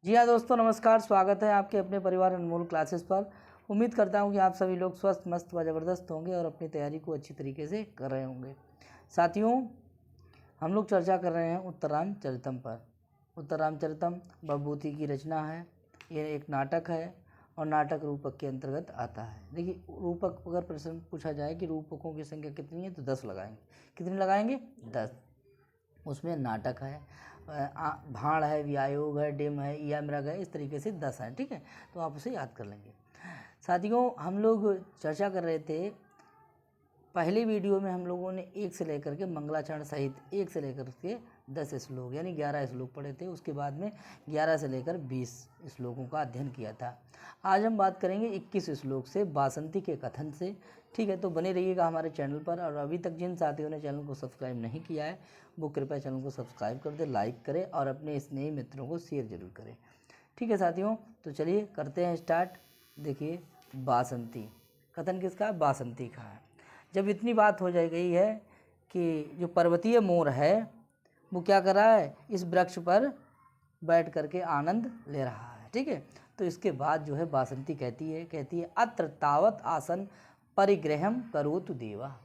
जी हाँ दोस्तों, नमस्कार। स्वागत है आपके अपने परिवार अनमोल क्लासेस पर। उम्मीद करता हूँ कि आप सभी लोग स्वस्थ, मस्त व ज़बरदस्त होंगे और अपनी तैयारी को अच्छी तरीके से कर रहे होंगे। साथियों, हम लोग चर्चा कर रहे हैं उत्तर रामचरितम पर। उत्तर रामचरितम भवभूति की रचना है। ये एक नाटक है और नाटक रूपक के अंतर्गत आता है। देखिए, रूपक अगर प्रश्न पूछा जाए कि रूपकों की संख्या कितनी है तो 10 लगाएंगे। कितनी लगाएंगे? 10। उसमें नाटक है, भाण है, व्यायोग है, डिम है, या मृग है, इस तरीके से 10 हैं। ठीक है, तो आप उसे याद कर लेंगे। साथियों, हम लोग चर्चा कर रहे थे, पहले वीडियो में हम लोगों ने 1 से लेकर के मंगलाचरण सहित 1 से लेकर के 10 श्लोक यानी 11 श्लोक पढ़े थे। उसके बाद में 11 से लेकर 20 श्लोकों का अध्ययन किया था। आज हम बात करेंगे 21 श्लोक से, वासंती के कथन से। ठीक है, तो बने रहिएगा हमारे चैनल पर। और अभी तक जिन साथियों ने चैनल को सब्सक्राइब नहीं किया है वो कृपया चैनल को सब्सक्राइब कर दे, लाइक करें और अपने स्नेही मित्रों को शेयर जरूर करें। ठीक है साथियों, तो चलिए करते हैं स्टार्ट। देखिए, वासंती कथन किसका? वासंती का है। जब इतनी बात हो गई है कि जो पर्वतीय मोर है वो क्या कर रहा है, इस वृक्ष पर बैठ करके आनंद ले रहा है। ठीक है, तो इसके बाद जो है वासंती कहती है अत्र तावत आसन परिग्रहम करोतु देवा।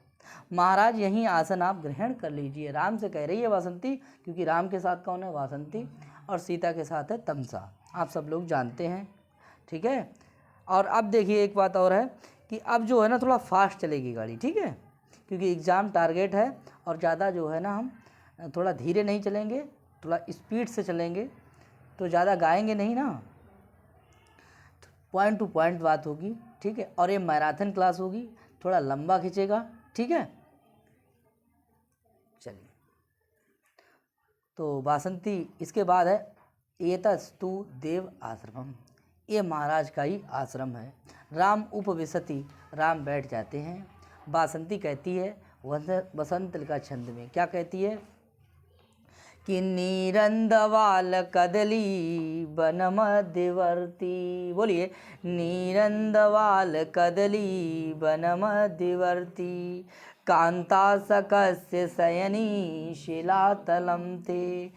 महाराज, यहीं आसन आप ग्रहण कर लीजिए। राम से कह रही है वासंती, क्योंकि राम के साथ कौन है? वासंती। और सीता के साथ है तमसा, आप सब लोग जानते हैं। ठीक है, और अब देखिए एक बात और है कि अब जो है ना थोड़ा फास्ट चलेगी गाड़ी। ठीक है, क्योंकि एग्ज़ाम टारगेट है और ज़्यादा जो है ना हम थोड़ा धीरे नहीं चलेंगे, थोड़ा स्पीड से चलेंगे, तो ज़्यादा गाएंगे नहीं ना, पॉइंट टू पॉइंट बात होगी। ठीक है, और ये मैराथन क्लास होगी, थोड़ा लंबा खींचेगा। ठीक है, चलिए, तो वासंती इसके बाद है एतस्तु देव आश्रमम। ये महाराज का ही आश्रम है। राम उपविशति, राम बैठ जाते हैं। वासंती कहती है वसंत का छंद में, क्या कहती है कि नीरंदवाल कदली वन मध्यवर्ती। बोलिए, नीरंदवाल कदली वन मध्यवर्ती कांता सकस्य शयनी शिलातलं ते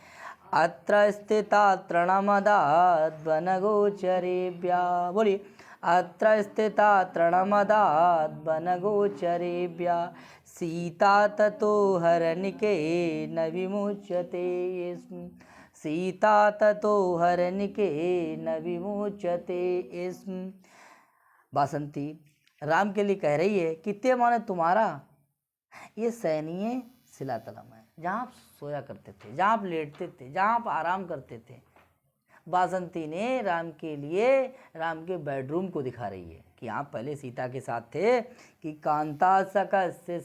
अत्र स्थिता तृणमदाद् वनगोचरेभ्या। बोलिए, अत्र स्थिता तृणमदाद् वनगोचरेभ्या सीता ततो हरनिके न विमुच्यते स्म। सीता ततो हरनिके न विमुच्यते स्म। वासंती राम के लिए कह रही है कि ते माने तुम्हारा ये सैनीय शिलातलम है, जहाँ आप सोया करते थे, जहाँ आप लेटते थे, जहाँ आप आराम करते थे। वासंती ने राम के लिए राम के बेडरूम को दिखा रही है कि आप पहले सीता के साथ थे कि कांता सकस्य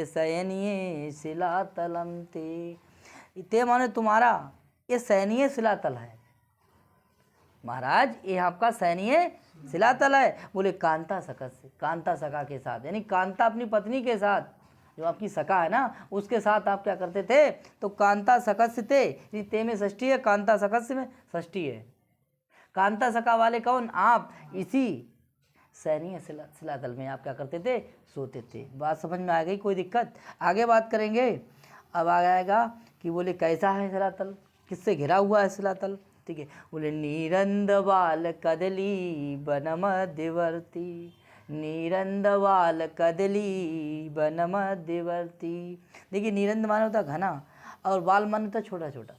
शयनीय शिलातलम ते माने तुम्हारा ये सैनीय शिलातल है। महाराज, ये आपका सैनीय शिलातल है। बोले कांता सकस्य, कांता सका के साथ, यानी कांता अपनी पत्नी के साथ, जो आपकी सका है ना, उसके साथ आप क्या करते थे? तो कांता सकस्य थे, ते में षष्ठी है, कांता सकस्य में षष्ठी है। कांता सका वाले कौन? आप। इसी सैनीय शिलातल में आप क्या करते थे? सोते थे। बात समझ में आ गई? कोई दिक्कत? आगे बात करेंगे। अब आ जाएगा कि बोले कैसा है शिलातल, किससे घिरा हुआ है शिलातल। ठीक है, बोले नीरंदवाल कदली वन मध्यवर्ती, नीरंदवाल कदली वन मध्यवर्ती। देखिए, नीरंद माने होता घना और वाल माने होता छोटा छोटा,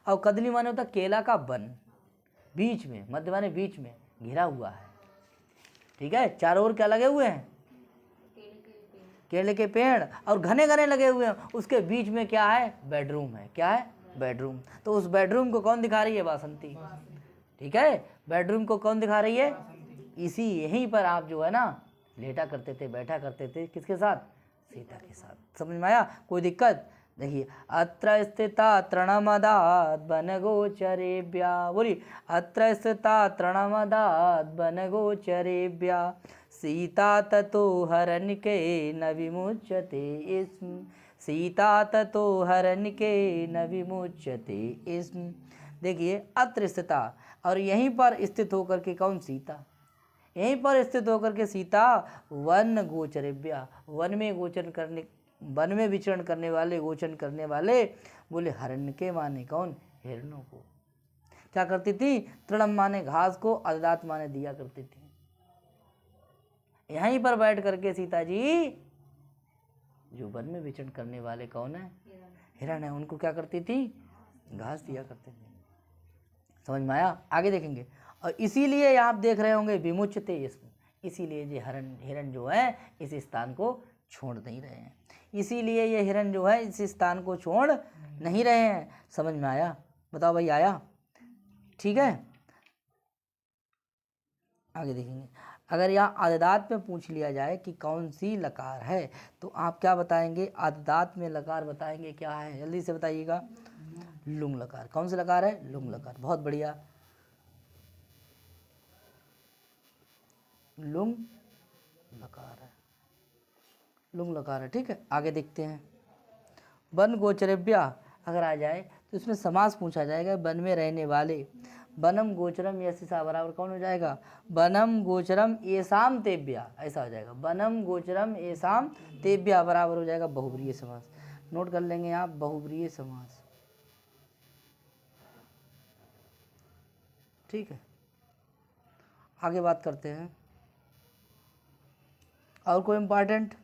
और कदली माने होता केला का वन, बीच में, मध्य माने बीच में घिरा हुआ है। ठीक है, चारों ओर क्या लगे हुए हैं? केले के पेड़, और घने घने लगे हुए हैं। उसके बीच में क्या है? बेडरूम है। क्या है? बेडरूम। तो उस बेडरूम को कौन दिखा रही है? वासंती। ठीक है, बेडरूम को कौन दिखा रही है? इसी यहीं पर आप जो है ना लेटा करते थे, बैठा करते थे, किसके साथ? सीता के साथ। समझ में आया? कोई दिक्कत? देखिए, अत्र स्थिता तृणमदाद् वनगोचरेभ्या। बोली, अत्र स्थिता तृणमदाद् वनगोचरेभ्या सीता ततो हरनिके न विमुच्यते स्म। सीता ततो हरनिके न विमुच्यते स्म। देखिए, अत्र स्थिता, और यहीं पर स्थित होकर के कौन? सीता। यहीं पर स्थित होकर के सीता वन गोचरेभ्या, वन में गोचर करने, वन में विचरण करने वाले, गोचन करने वाले। बोले हरण्य के माने कौन? हिरणों को। क्या करती थी? तृणम माने घास को, अददात माने दिया करती थी। यहीं पर बैठ करके सीता जी, जो वन में विचरण करने वाले कौन है? हिरण है, उनको क्या करती थी? घास दिया करते थे। समझ में आया? आगे देखेंगे। और इसीलिए आप देख रहे होंगे विमुचते इसमें, इसीलिए ये हिरण जो है इस स्थान को छोड़ नहीं रहे हैं, इसीलिए ये हिरण जो है इस स्थान को छोड़ नहीं रहे हैं। समझ में आया? बताओ भाई, आया? ठीक है, आगे देखेंगे। अगर यहाँ आददात में पूछ लिया जाए कि कौन सी लकार है, तो आप क्या बताएंगे? आददात में लकार बताएंगे क्या है? जल्दी से बताइएगा। लुंग लकार। कौन सी लकार है? लुंग लकार। बहुत बढ़िया, लुंग लकार है, लुंग लकार है। ठीक है, आगे देखते हैं। वन गोचरेभ्य अगर आ जाए तो इसमें समास पूछा जाएगा, वन में रहने वाले। वनम गोचरम यशसा बराबर कौन हो जाएगा? वनम गोचरम येषाम तेभ्य, ऐसा हो जाएगा। वनम गोचरम येषाम तेभ्य बराबर हो जाएगा बहुब्रीहि समास। नोट कर लेंगे आप, बहुब्रीहि समास। ठीक है, आगे बात करते हैं। और कोई इम्पॉर्टेंट?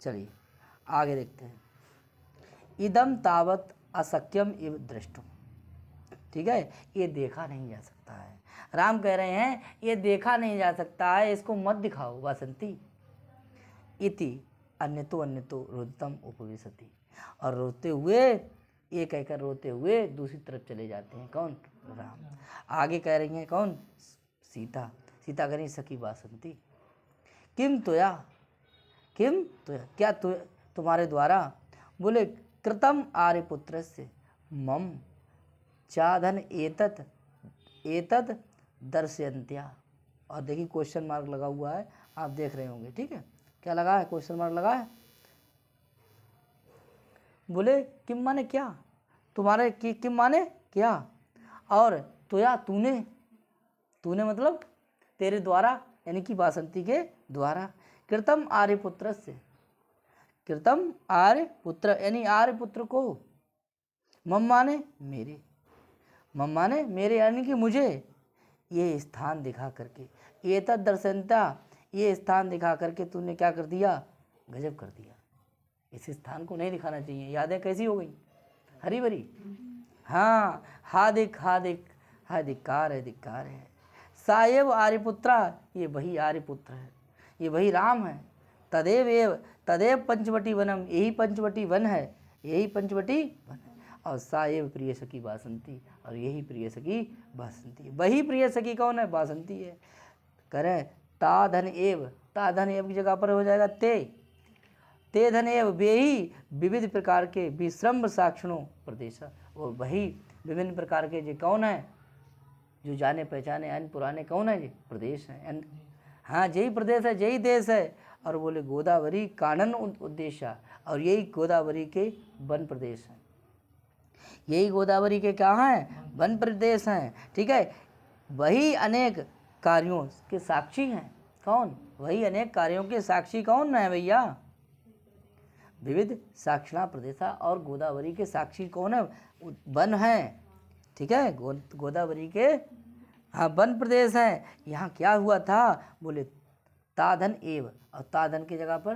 चलिए आगे देखते हैं। इदम तावत असक्यम इव दृष्टुम। ठीक है, ये देखा नहीं जा सकता है। राम कह रहे हैं ये देखा नहीं जा सकता है, इसको मत दिखाओ वासंती। इति अन्यतो रोदतम उपविशति। और रोते हुए, ये कहकर रोते हुए दूसरी तरफ चले जाते हैं। कौन? राम। आगे कह रही हैं कौन? सीता। सीता कह रही सखी वासंती, किम तोया, किम तोया, क्या तुम्हारे द्वारा? बोले कृतम आर्यपुत्र से मम चाधन एतत एतत दर्शयंत्या। और देखिए क्वेश्चन मार्क लगा हुआ है, आप देख रहे होंगे। ठीक है, क्या लगा है? क्वेश्चन मार्क लगा है। बोले किम माने क्या, तुम्हारे की किम माने क्या, और तोया तूने, तूने मतलब तेरे द्वारा, यानी कि वासंती के द्वारा। कृतम आर्यपुत्र से, कृतम आर्यपुत्र यानी आर्यपुत्र को, मम माने मेरे, मम माने मेरे यानी कि मुझे, ये स्थान दिखा करके, ये तद दर्शनता, ये स्थान दिखा करके तूने क्या कर दिया? गजब कर दिया। इस स्थान को नहीं दिखाना चाहिए। यादें कैसी हो गई? हरी भरी। हाँ, हा देख, हा देख, हा धिक्कार है, धिक्कार है। साएव आर्यपुत्रा, ये वही आर्यपुत्र है, ये वही राम है। तदेव एव, तदेव पंचवटी वनम, यही पंचवटी वन है, यही पंचवटी वन है। और साएव प्रिय सखी वासंती, और यही प्रिय सखी वासंती। वही प्रिय सखी कौन है? वासंती है। करें ता धन एव, ता धन एव की जगह पर हो जाएगा ते, ते धन एव, वे ही विविध प्रकार के विश्रम्भ साक्षणों प्रदेश। और वही विभिन्न प्रकार के जो कौन है? जो जाने पहचाने अन्य पुराने कौन है? जी प्रदेश हैं। हाँ, यही प्रदेश है, यही देश है। और बोले गोदावरी कानन उद्देश्य, और यही गोदावरी के वन प्रदेश हैं, यही गोदावरी के क्या हैं? वन प्रदेश हैं। ठीक है, वही अनेक कार्यों के साक्षी हैं। कौन? वही अनेक कार्यों के साक्षी कौन है भैया? विविध साक्षणा प्रदेशा। और गोदावरी के साक्षी कौन है? वन है। ठीक है, गोदावरी के हाँ वन प्रदेश हैं। यहाँ क्या हुआ था? बोले ताधन एव, और ताधन की जगह पर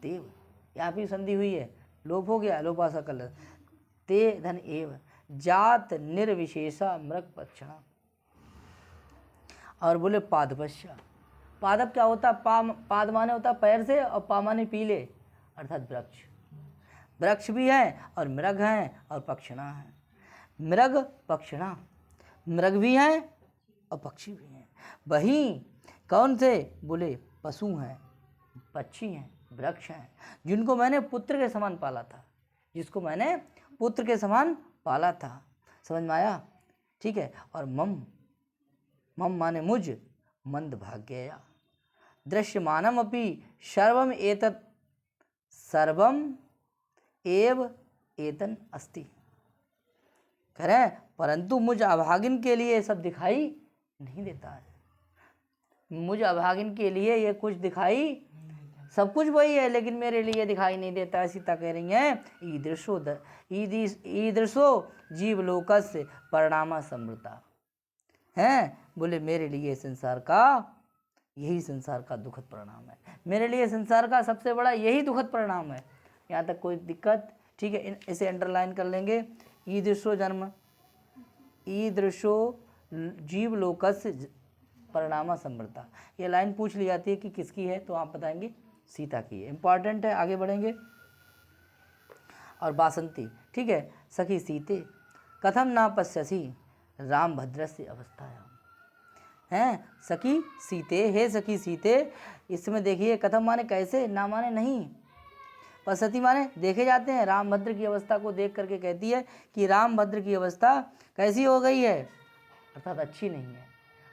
देव, यहाँ भी संधि हुई है, लोप हो गया, लोपासा कल। ते धन एव जात निर्विशेषा मृग पक्षण। और बोले पादपश्य, पादप क्या होता? पाद माने होता पैर से, और पा माने पीले, अर्थात वृक्ष। वृक्ष भी हैं और मृग हैं और पक्षिणा हैं। मृग पक्षिणा, मृग भी हैं और पक्षी भी हैं। वही कौन से? बोले पशु हैं, पक्षी हैं, वृक्ष हैं, जिनको मैंने पुत्र के समान पाला था, जिसको मैंने पुत्र के समान पाला था। समझ में आया? ठीक है, और मम, मम माने मुझ, मंद भाग्यया दृश्यमानम अपि सर्वम एतत्, सर्वम एव एतन अस्ति। कह रहे हैं परंतु मुझ अभागिन के लिए सब दिखाई नहीं देता है, मुझ अभागिन के लिए ये कुछ दिखाई सब कुछ वही है लेकिन मेरे लिए दिखाई नहीं देता। सीता कह रही हैं ईदृशो जीवलोकस्य परिणामा समृता हैं। बोले मेरे लिए संसार का यही संसार का दुखद परिणाम है, मेरे लिए संसार का सबसे बड़ा यही दुखद परिणाम है। यहाँ तक कोई दिक्कत? ठीक है, इसे अंडरलाइन कर लेंगे। ईदृशो जन्म ईदृशो जीवलोकस्य परिणामा समृता, ये लाइन पूछ ली जाती है कि किसकी है तो आप बताएंगे सीता की है। इंपॉर्टेंट है, आगे बढ़ेंगे। और बासंती, ठीक है, सखी सीते कथम ना पश्यसी राम भद्रस्य अवस्थायाम हैं। सखी सीते, हे सखी सीते, इसमें देखिए कथम माने कैसे, ना माने नहीं, पश्यति माने देखे जाते हैं। रामभद्र की अवस्था को देख करके कहती है कि रामभद्र की अवस्था कैसी हो गई है, अर्थात अच्छी नहीं है।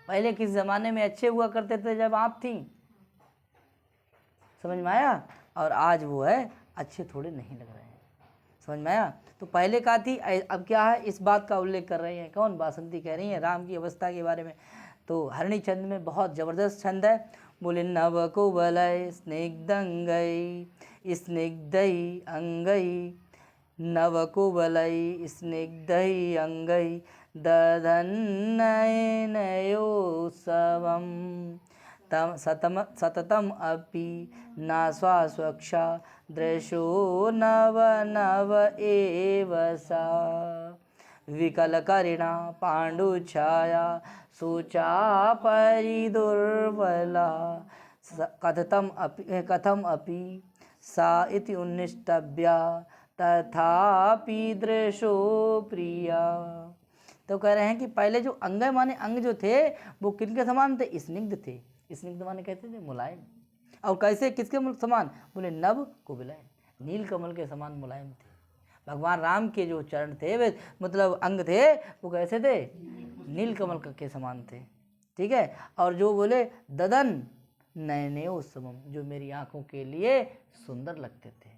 पहले किस ज़माने में अच्छे हुआ करते थे जब आप थी, समझ में आया, और आज वो है अच्छे थोड़े नहीं लग रहे हैं, समझ में आया। तो पहले का थी, अब क्या है, इस बात का उल्लेख कर रही हैं। कौन? बासंती कह रही हैं राम की अवस्था के बारे में। तो हरणी छंद में बहुत ज़बरदस्त छंद है। बोले नव कुवलय स्निग्धंगई स्निग्धई अंगई, नव कुवलय स्निग्धई अंगई दधन्नयनयोत्सवं तम सततम अपि नास्वास्वक्षा दृशो नव नव एव सा, विकलकरिणा पाण्डुछाया सूचा परिदुर्बला, कथम अपि सा इति उन्निष्टव्या तथापि दृशो प्रिया। तो कह रहे हैं कि पहले जो अंग माने अंग जो थे वो किनके समान थे? स्निग्ध थे। स्निग्ध माने कहते थे मुलायम। और कैसे, किसके समान? बोले नव कुवलय, नील कमल के समान मुलायम थे। भगवान राम के जो चरण थे वे मतलब अंग थे वो कैसे थे? नील कमल के समान थे, ठीक है। और जो बोले ददन नयनोत्सवम, जो मेरी आंखों के लिए सुंदर लगते थे।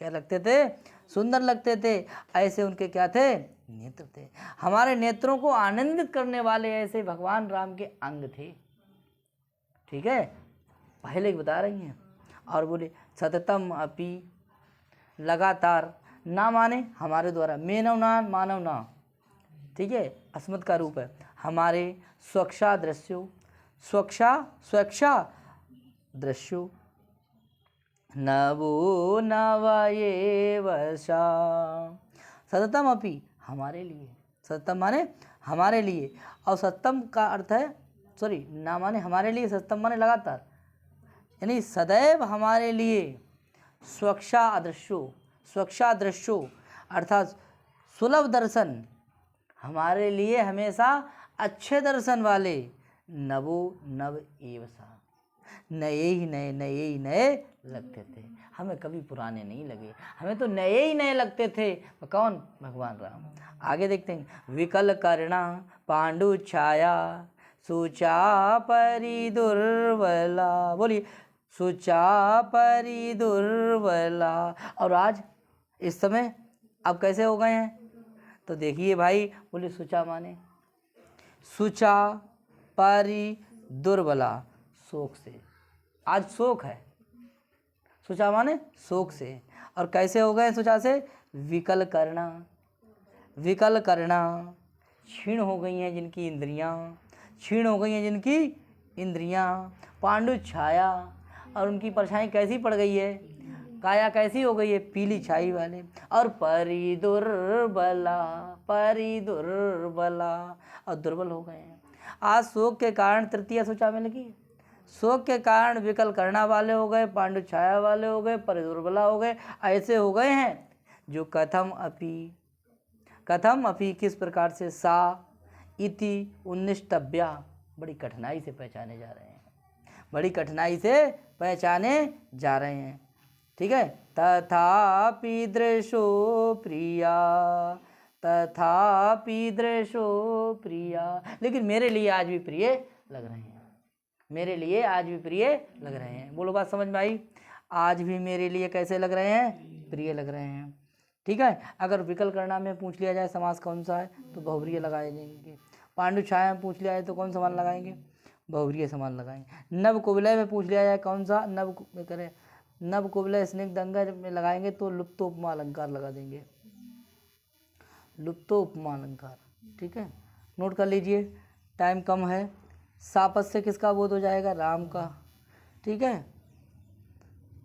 क्या लगते थे? सुंदर लगते थे। ऐसे उनके क्या थे? नेत्र थे। हमारे नेत्रों को आनंदित करने वाले ऐसे भगवान राम के अंग थे, ठीक है, पहले बता रही हैं। और बोले सततम अपि, लगातार, ना माने हमारे द्वारा, मेनव ना मानव ना, ठीक है, अस्मत् का रूप है। हमारे स्वक्षा दृश्यो, स्वक्षा दृश्यो नवो नव एव सा, सततम अपि, हमारे लिए, सततम माने हमारे लिए, और सततम का अर्थ है, सॉरी, ना माने हमारे लिए, सततम माने लगातार, यानी सदैव हमारे लिए, स्वक्षा दृश्यो अर्थात सुलभ दर्शन, हमारे लिए हमेशा अच्छे दर्शन वाले, नवो नव एव सा, नए ही नए लगते थे। हमें कभी पुराने नहीं लगे, हमें तो नए ही नए लगते थे। कौन? भगवान राम। आगे देखते हैं। विकल कर्णा पांडु छाया सुचा परि दुर्बला, बोलिए सुचा परि दुर्बला। और आज इस समय अब कैसे हो गए हैं? तो देखिए भाई, बोले सुचा माने सुचा परि दुर्बला, शोक से, आज शोक है। सुचा माने शोक से। और कैसे हो गए सुचा से? विकल करना क्षीण हो गई हैं जिनकी इंद्रियां, क्षीण हो गई हैं जिनकी इंद्रियां। पांडु छाया, और उनकी परछाई कैसी पड़ गई है? काया कैसी हो गई है? पीली छाई वाले। और परि दुर्बला, और दुर्बल हो गए हैं। आज शोक के कारण तृतीया सुचा में लगी, शोक के कारण विकल करना वाले हो गए, पांडु छाया वाले हो गए, परि दुर्बला हो गए। ऐसे हो गए हैं जो कथम अपि किस प्रकार से, सा इति उन्निष्टव्या, बड़ी कठिनाई से पहचाने जा रहे हैं, बड़ी कठिनाई से पहचाने जा रहे हैं, ठीक है। तथापि दृशो प्रिया, लेकिन मेरे लिए आज भी प्रिय लग रहे हैं, मेरे लिए आज भी प्रिय लग रहे हैं। बोलो बात समझ में आई? आज भी मेरे लिए कैसे लग रहे हैं? प्रिय लग रहे हैं, ठीक है। अगर विकल करना में पूछ लिया जाए समास कौन सा है तो बहुव्रीहि लगाए जाएंगे। पांडु छाया में पूछ लिया जाए तो कौन समान लगाएंगे? बहुव्रीहि समान लगाएंगे। नव कुवलय में पूछ लिया जाए कौन सा, नव करें नव कुबल स्निग्ध अंग में लगाएंगे तो लुप्तोपमा अलंकार लगा देंगे, लुप्तोपमा अलंकार। ठीक है, नोट कर लीजिए, टाइम कम है। सापत से किसका बोध हो जाएगा? राम का। ठीक है,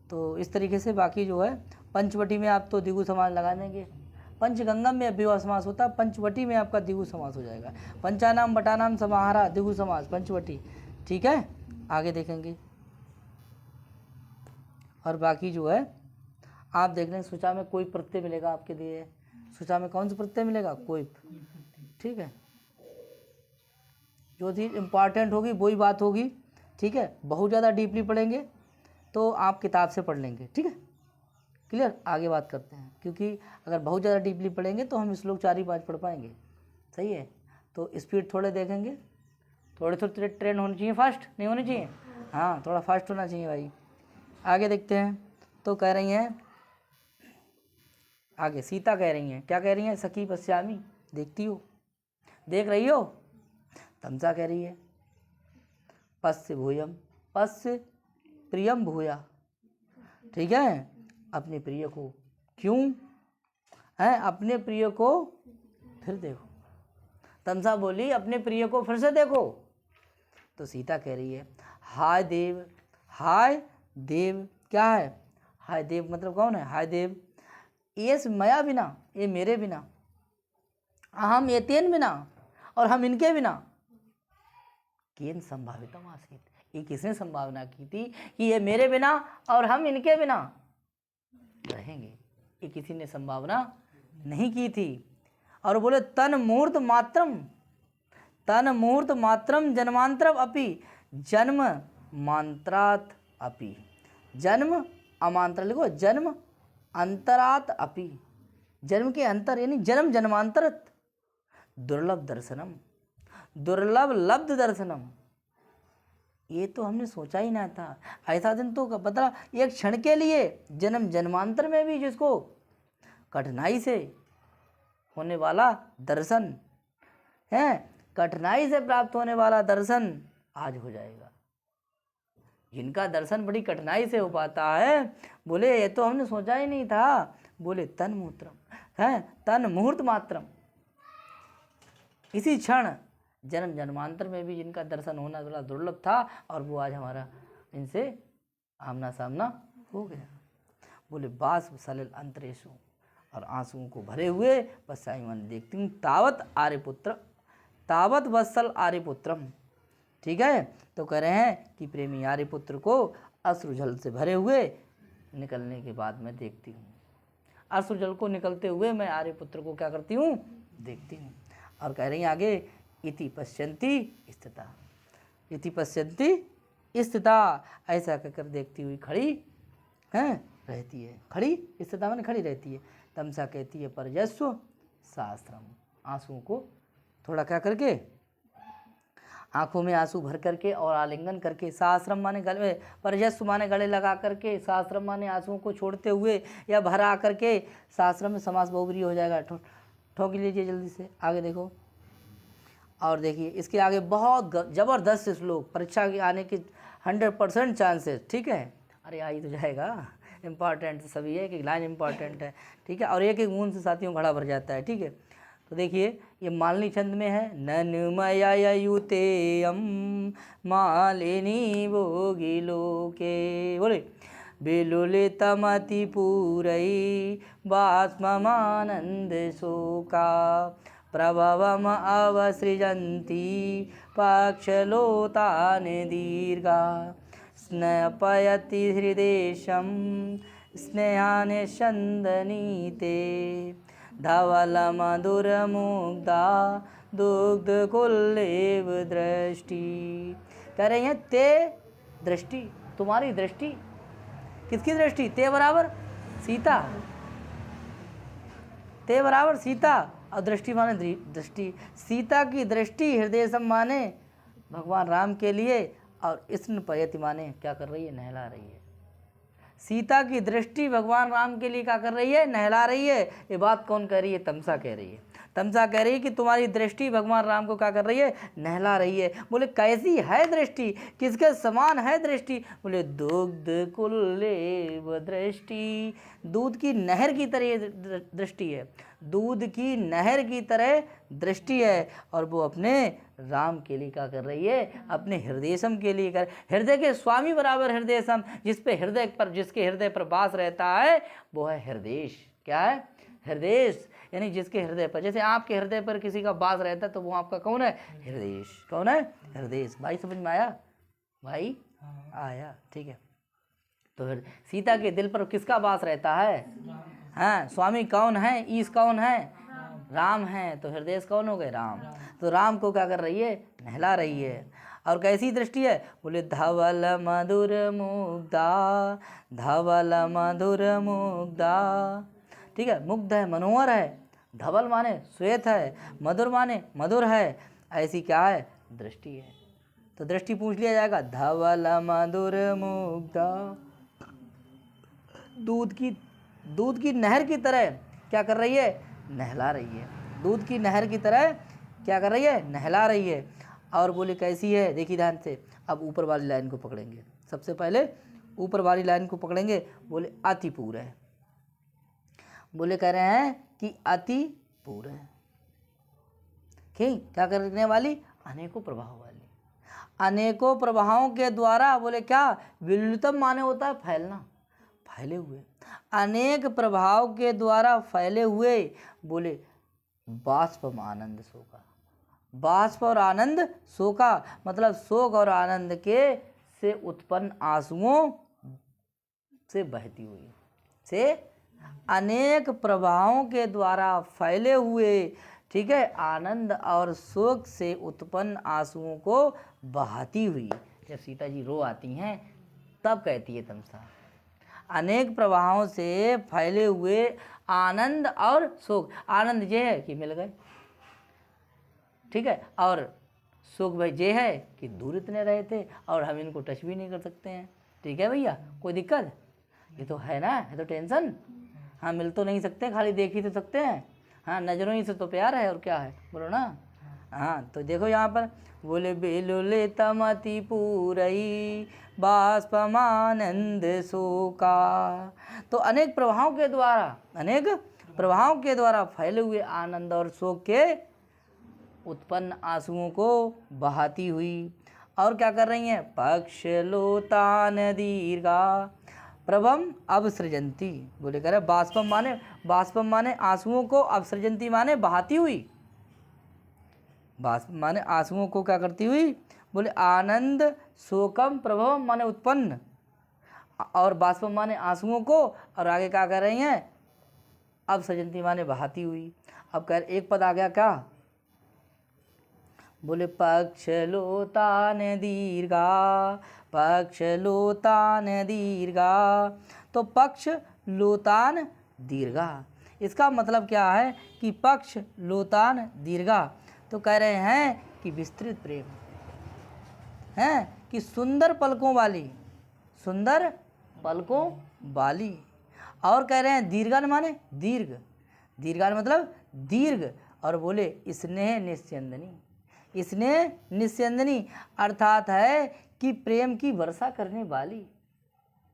तो इस तरीके से बाकी जो है पंचवटी में आप तो द्विगु समास लगा देंगे। पंचगंगम में अव्ययभाव समास होता है, पंचवटी में आपका द्विगु समास हो जाएगा। पंचानाम बटानाम समाहारा द्विगु समास पंचवटी। ठीक है, आगे देखेंगे। और बाकी जो है आप देख लें, सूचा में कोई प्रत्यय मिलेगा आपके लिए। सूचा में कौन सा प्रत्यय मिलेगा? कोई। ठीक है, जो चीज़ इम्पॉर्टेंट होगी वही बात होगी। ठीक है, बहुत ज़्यादा डीपली पढ़ेंगे तो आप किताब से पढ़ लेंगे। ठीक है, क्लियर। आगे बात करते हैं, क्योंकि अगर बहुत ज़्यादा डीपली पढ़ेंगे तो हम श्लोक 4 ही 5 पढ़ पाएंगे। सही है, तो स्पीड थोड़े देखेंगे, थोड़े ट्रेन होनी चाहिए, फास्ट नहीं होनी चाहिए। हाँ, थोड़ा फास्ट होना चाहिए भाई। आगे देखते हैं, तो कह रही हैं आगे, सीता कह रही हैं, क्या कह रही हैं? सखी पश्यामी, देखती हो, देख रही हो। तमसा कह रही है पश्य भूयम, पश्य प्रियम भूया। ठीक है, अपने प्रिय को, क्यों है? अपने प्रिय को फिर देखो। तमसा बोली अपने प्रिय को फिर से देखो। तो सीता कह रही है हाय देव, हाय देव क्या है? हाय देव मतलब कौन है? हाय देव, ये मया बिना, ये मेरे बिना, अहम एतेन बिना, और हम इनके बिना, केन संभावितम आसीत, ये किसने संभावना की थी कि ये मेरे बिना और हम इनके बिना रहेंगे? ये किसी ने संभावना नहीं की थी। और बोले तन मूर्त मात्रम, तन मूर्त मात्रम जन्मांतरम अपि, जन्म मांत्रात अपि, जन्म अमांतर लिखो, जन्म अंतरात अपि, जन्म के अंतर यानी जन्म जन्मांतरत, दुर्लभ दर्शनम, दुर्लभ लब्ध दर्शनम, ये तो हमने सोचा ही ना था। ऐसा दिन तो बता, एक क्षण के लिए जन्म जन्मांतर में भी जिसको कठिनाई से होने वाला दर्शन है, कठिनाई से प्राप्त होने वाला दर्शन आज हो जाएगा। जिनका दर्शन बड़ी कठिनाई से हो पाता है, बोले ये तो हमने सोचा ही नहीं था। बोले तन मूत्रम है, तन मुहूर्त मात्रम, इसी क्षण जन्म जन्मांतर में भी जिनका दर्शन होना बड़ा दुर्लभ था, और वो आज हमारा इनसे आमना सामना हो गया। बोले बास सलिल अंतरेशु, और आंसुओं को भरे हुए पश्चाई मन देखती हूँ, तावत आर्यपुत्र, तावत वत्सल आर्यपुत्रम। ठीक है, तो कह रहे हैं कि प्रेमी आर्यपुत्र को अश्रुजल से भरे हुए निकलने के बाद मैं देखती हूँ। अश्रुजल को निकलते हुए मैं आर्यपुत्र को क्या करती हूँ? देखती हूँ। और कह रही हैं आगे, इति पश्यन्ति स्थिता, इति पश्यन्ति स्थिता, ऐसा कहकर देखती हुई खड़ी हैं रहती है। खड़ी स्थिता माने खड़ी रहती है। तमसा कहती है परजस्व शास्त्रम, आंसुओं को थोड़ा क्या करके, आंखों में आंसू भर करके और आलिंगन करके, शास्त्रम माने गले में, परजस्व माने गले लगा करके, शास्त्रम माने आंसुओं को छोड़ते हुए या भरा करके। शास्त्रम में समास बहुब्रीहि हो जाएगा। ठोक लीजिए जल्दी से, आगे देखो। और देखिए इसके आगे बहुत ज़बरदस्त श्लोक, परीक्षा के आने के 100% चांसेस। ठीक है, अरे आ ही तो जाएगा, इम्पॉर्टेंट सभी है, एक लाइन इम्पॉर्टेंट है। ठीक है, और एक एक मून से साथियों घड़ा भर जाता है। ठीक है, तो देखिए ये मालिनी छंद में है, ननुमयुते मालिनी भोगी लोके, बोले बिलुलितमतिपूरै बाष्पमानंद शोका, प्रभवम अवसृजन्ति पक्षलोतानि दीर्घा, स्नपयति हृदेशं स्नेहानि चन्दनीते, धवलमधुरमुग्धा दुग्धकुल्लेव दृष्टि। कह रहे हैं ते दृष्टि, तुम्हारी दृष्टि, किसकी दृष्टि? ते बराबर सीता, ते बराबर सीता, और दृष्टि माने दृष्टि, सीता की दृष्टि, हृदय सम माने भगवान राम के लिए, और स्नपयति माने क्या कर रही है? नहला रही है। सीता की दृष्टि भगवान राम के लिए क्या कर रही है? नहला रही है। ये बात कौन कह रही है? तमसा कह रही है। तमसा कह रही है कि तुम्हारी दृष्टि भगवान राम को क्या कर रही है, नहला रही है। बोले कैसी है दृष्टि, किसके समान है दृष्टि, बोले दुग्ध कुल्लेव दृष्टि, दूध की नहर की तरह दृष्टि है, दूध की नहर की तरह दृष्टि है। और वो अपने राम के लिए क्या कर रही है, अपने हृदयसम के लिए कर, हृदय के स्वामी बराबर हृदयसम, जिसके हृदय पर वास रहता है वो है हृदय। क्या है, हृदय, यानी जिसके हृदय पर, जैसे आपके हृदय पर किसी का वास रहता है तो वो आपका कौन है, हृदय। कौन है, हृदय। भाई समझ में आया, भाई आया, ठीक है। तो सीता के दिल पर किसका वास रहता है, हाँ, स्वामी कौन है, ईश कौन है, राम है, तो हृदय कौन हो गए, राम। तो राम को क्या कर रही है, नहला रही है। और कैसी दृष्टि है, बोले धवल मधुर मुग्धा, धवल मधुर मुग्धा, ठीक है, मुग्ध है, मनोहर है, धवल माने श्वेत है, मधुर माने मधुर है, ऐसी क्या है, दृष्टि है। तो दृष्टि पूछ लिया जाएगा, धवल मधुर मुग्धा, दूध की नहर की तरह क्या कर रही है, नहला रही है, दूध की नहर की तरह क्या कर रही है, नहला रही है। और बोले कैसी है, देखिए ध्यान से, अब ऊपर वाली लाइन को पकड़ेंगे, सबसे पहले ऊपर वाली लाइन को पकड़ेंगे। बोले अतिपूर है, बोले कह रहे हैं कि अतिपूर है, ठीक, क्या करने वाली, अनेकों प्रभाव वाली, अनेकों प्रभावों के द्वारा, बोले क्या, विलुप्तम माने होता है फैलना, फैले हुए, अनेक प्रभाव के द्वारा फैले हुए, बोले बाष्प आनंद शोका, बाष्प और आनंद शोका, मतलब शोक और आनंद के से उत्पन्न आंसुओं से बहती हुई, से अनेक प्रभावों के द्वारा फैले हुए, ठीक है, आनंद और शोक से उत्पन्न आंसुओं को बहाती हुई। जब सीता जी रो आती हैं तब कहती है तमसा, अनेक प्रभावों से फैले हुए आनंद और शोक, आनंद ये है कि मिल गए, ठीक है, और शोक भाई ये है कि दूर इतने रहे थे और हम इनको टच भी नहीं कर सकते हैं, ठीक है भैया, कोई दिक्कत, ये तो है ना, ये तो टेंशन, हाँ, मिल तो नहीं सकते, खाली देख ही तो सकते हैं, हाँ, नजरों ही से तो प्यार है, और क्या है, बोलो ना, हाँ। तो देखो यहाँ पर, बोले बेलुले तमति पूरई बाष्पमानंद शोका, तो अनेक प्रभावों के द्वारा, अनेक प्रभावों के द्वारा फैले हुए आनंद और शोक के उत्पन्न आंसुओं को बहाती हुई। और क्या कर रही हैं, पक्ष लोतान दीर्घा प्रभम अवसृजंती, बोले कह रहे बाष्पम माने आंसुओं को, अवसृजंती माने बहाती हुई, बाष्प माने आंसुओं को क्या करती हुई, बोले आनंद शोकम प्रभवम माने उत्पन्न, और बाष्पम माने आंसुओं को, और आगे क्या कर रही हैं, अवसृजंती माने बहाती हुई। अब कह एक पद आ गया क्या, बोले पक्ष लोतान दीर्घा, पक्ष लोतान दीर्घा, तो पक्ष लोतान दीर्घा, इसका मतलब क्या है कि पक्ष लोतान दीर्घा, तो कह रहे हैं कि विस्तृत प्रेम है, कि सुंदर पलकों वाली, सुंदर पलकों वाली, और कह रहे हैं दीर्घान माने दीर्घ, दीर्घान मतलब दीर्घ, और बोले स्नेह निस्यंदनी, स्नेह निस्यंदनी अर्थात है कि प्रेम की वर्षा करने वाली,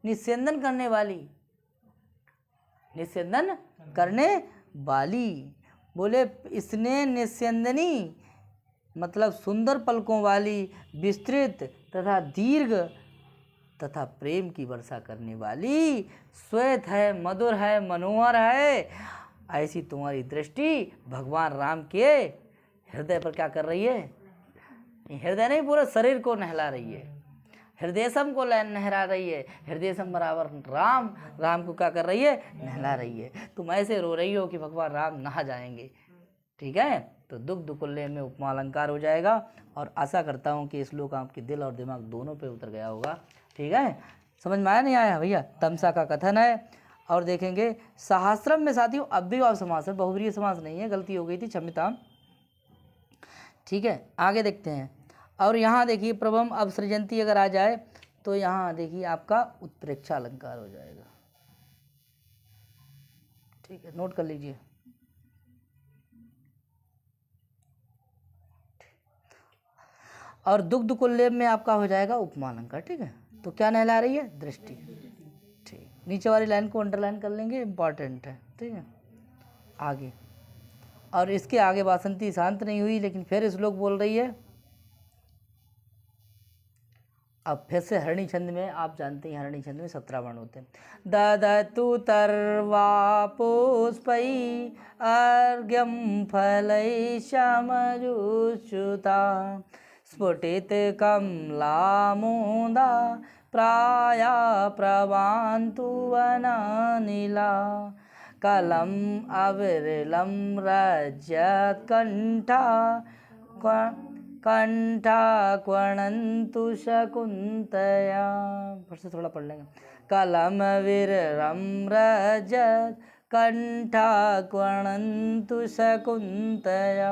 निस्यंदन करने वाली, निस्यंदन करने वाली, बोले स्नेह निस्यंदनी मतलब सुंदर पलकों वाली, विस्तृत तथा दीर्घ तथा प्रेम की वर्षा करने वाली, श्वेत है, मधुर है, मनोहर है, ऐसी तुम्हारी दृष्टि भगवान राम के हृदय पर क्या कर रही है, हृदय नहीं पूरे शरीर को नहला रही है, हृदयसम को नहला रही है, हृदयसम बराबर राम, राम को क्या कर रही है, नहला रही है। तुम ऐसे रो रही हो कि भगवान राम नहा जाएंगे, ठीक है, तो दुग्ध कुल्ले में उपमा अलंकार हो जाएगा। और आशा करता हूँ कि श्लोक आपके दिल और दिमाग दोनों पे उतर गया होगा, ठीक है, समझ में आया नहीं आया भैया, तमसा का कथन है। और देखेंगे सहस्रम में साथियों अव्ययभाव समास है, बहुव्रीहि समास नहीं है, गलती हो गई थी, क्षम्यताम, ठीक है, आगे देखते हैं। और यहाँ देखिए प्रभम अवसृजंती अगर आ जाए तो यहाँ देखिए आपका उत्प्रेक्षा अलंकार हो जाएगा, ठीक है, नोट कर लीजिए। और दुग्ध कुल्लेब में आपका हो जाएगा उपमा अलंकार। ठीक है, तो क्या नहला रही है? दृष्टि। ठीक, नीचे वाली लाइन को अंडरलाइन कर लेंगे, इंपॉर्टेंट है। ठीक है, आगे, और इसके आगे वासंती शांत नहीं हुई, लेकिन फिर श्लोक बोल रही है। अब फिर से हरणी छंद में, आप जानते हैं हरणी छंद में 17 वर्ण होते हैं। ददतु तर्वा पुष्पै अर्घ्यं फलै शमजुषुता स्फुटित कमलामोदा प्राया प्रवान्तु वनानिला कलम अविरलं रजत्कण्ठा कंठा क्वणन्तु शकुन्तया। फिर से थोड़ा पढ़ लेंगे। कलम विरम रजत कंठा क्वणन्तु शकुन्तया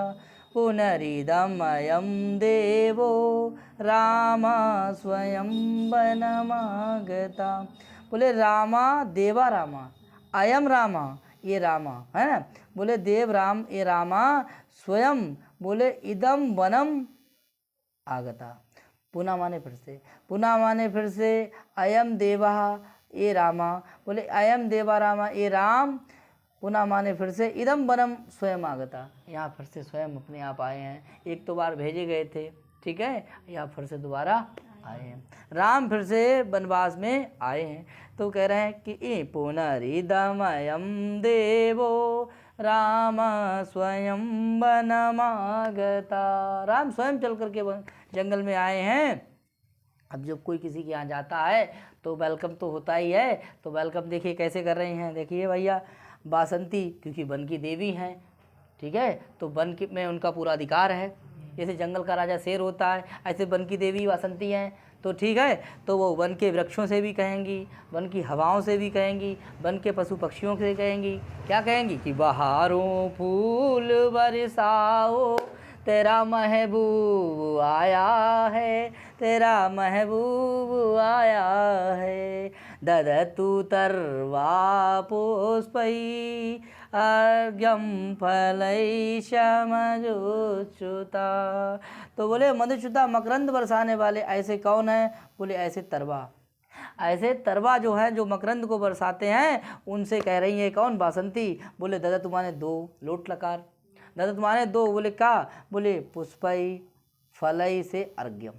पुनरिदमयं देवो रामा स्वयं वनमागता। बोले रामा देवा रामा, अयम रामा ये रामा है ना, बोले देव राम ये रामा, स्वयं बोले इदम वनम आगता। पुनः माने फिर से, पुनः माने फिर से, अयम देवा ये रामा, बोले अयम देवा रामा ये राम, पुनः माने फिर से, इदम वनम स्वयं आगता। यहाँ फिर से स्वयं अपने आप आए हैं, एक तो बार भेजे गए थे। ठीक है, यहाँ फिर से दोबारा आए हैं, राम फिर से वनवास में आए हैं। तो कह रहे हैं कि पुनरिदमयम देवो राम स्वयं वनमागता। राम स्वयं चल करके जंगल में आए हैं। अब जब कोई किसी के यहाँ जाता है तो वेलकम तो होता ही है। तो वेलकम देखिए कैसे कर रहे हैं, देखिए भैया, बासंती क्योंकि वन की देवी हैं। ठीक है, तो वन की में उनका पूरा अधिकार है। जैसे जंगल का राजा शेर होता है, ऐसे वन की देवी बासंती हैं। तो ठीक है, तो वो वन के वृक्षों से भी कहेंगी, वन की हवाओं से भी कहेंगी, वन के पशु पक्षियों से कहेंगी। क्या कहेंगी कि बहारों फूल बरसाओ तेरा महबूब आया है, तेरा महबूब आया है। ददतु तर्वा पुष्पै अर्घ्यं फलै शमजुषुता। तो बोले मधुसूता मकरंद बरसाने वाले ऐसे कौन हैं? बोले ऐसे तरवा, ऐसे तरवा जो है जो मकरंद को बरसाते हैं, उनसे कह रही है कौन? बासंती। बोले दादा तुम्हारे दो लोट लकार, दादा तुम्हारे दो, बोले क्या? बोले पुष्पई फलई से अर्घ्यम,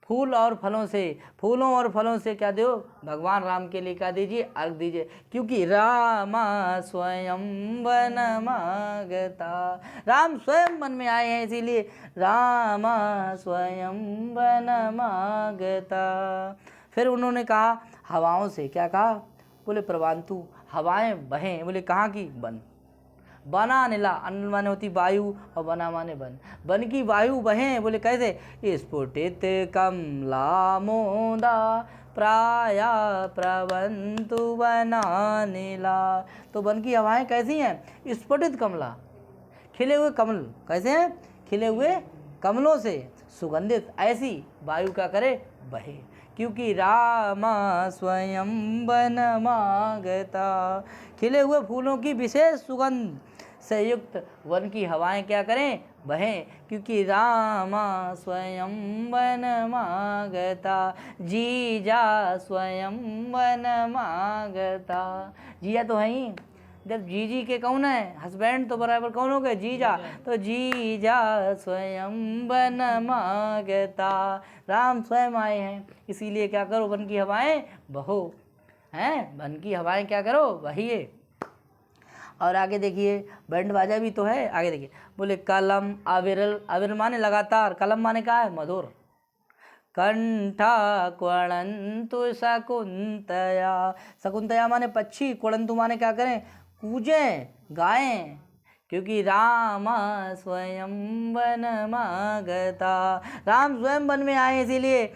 फूल और फलों से, फूलों और फलों से क्या दो? भगवान राम के लिए क्या दीजिए? अर्घ दीजिए। क्योंकि रामा स्वयं वनमागता, राम स्वयं वन में आए हैं, इसीलिए रामा स्वयं वनमागता। फिर उन्होंने कहा हवाओं से, क्या कहा? बोले प्रवांतु, हवाएं बहें। बोले कहाँ की? वन। बना नीला, अनिल माने होती वायु और बना माने वन, वन की वायु बहें। बोले कैसे? स्फुटित कमला मोदा प्राया प्रवंतु बना नीला। तो वन की हवाएं कैसी हैं? स्फुटित कमला, खिले हुए कमल। कैसे हैं? खिले हुए कमलों से सुगंधित ऐसी वायु क्या करे? बहे। क्योंकि रामा स्वयं वनमागता, खिले हुए फूलों की विशेष सुगंध से युक्त वन की हवाएं क्या करें? बहें। क्योंकि रामा स्वयं वनमागता, जीजा स्वयं वनमागता। जीजा तो है ही, जब जीजी के कौन है? हस्बैंड, तो बराबर कौन हो गए? जीजा। तो जीजा स्वयं वनमागता, राम स्वयं आए हैं, इसीलिए क्या करो? वन की हवाएं बहो हैं, वन की हवाएं क्या करो? बहिए। और आगे देखिए बैंड बाजा भी तो है। आगे देखिए, बोले कलम अविरल, अविरल माने लगातार, कलम माने क्या है? मधुर। कंठा क्वणंतु शकुंतया, शकुंतया माने पक्षी, क्वणंतु माने क्या करें? कूजें, गाएं। क्योंकि राम स्वयं वनमागता, राम स्वयं वन में आए, इसीलिए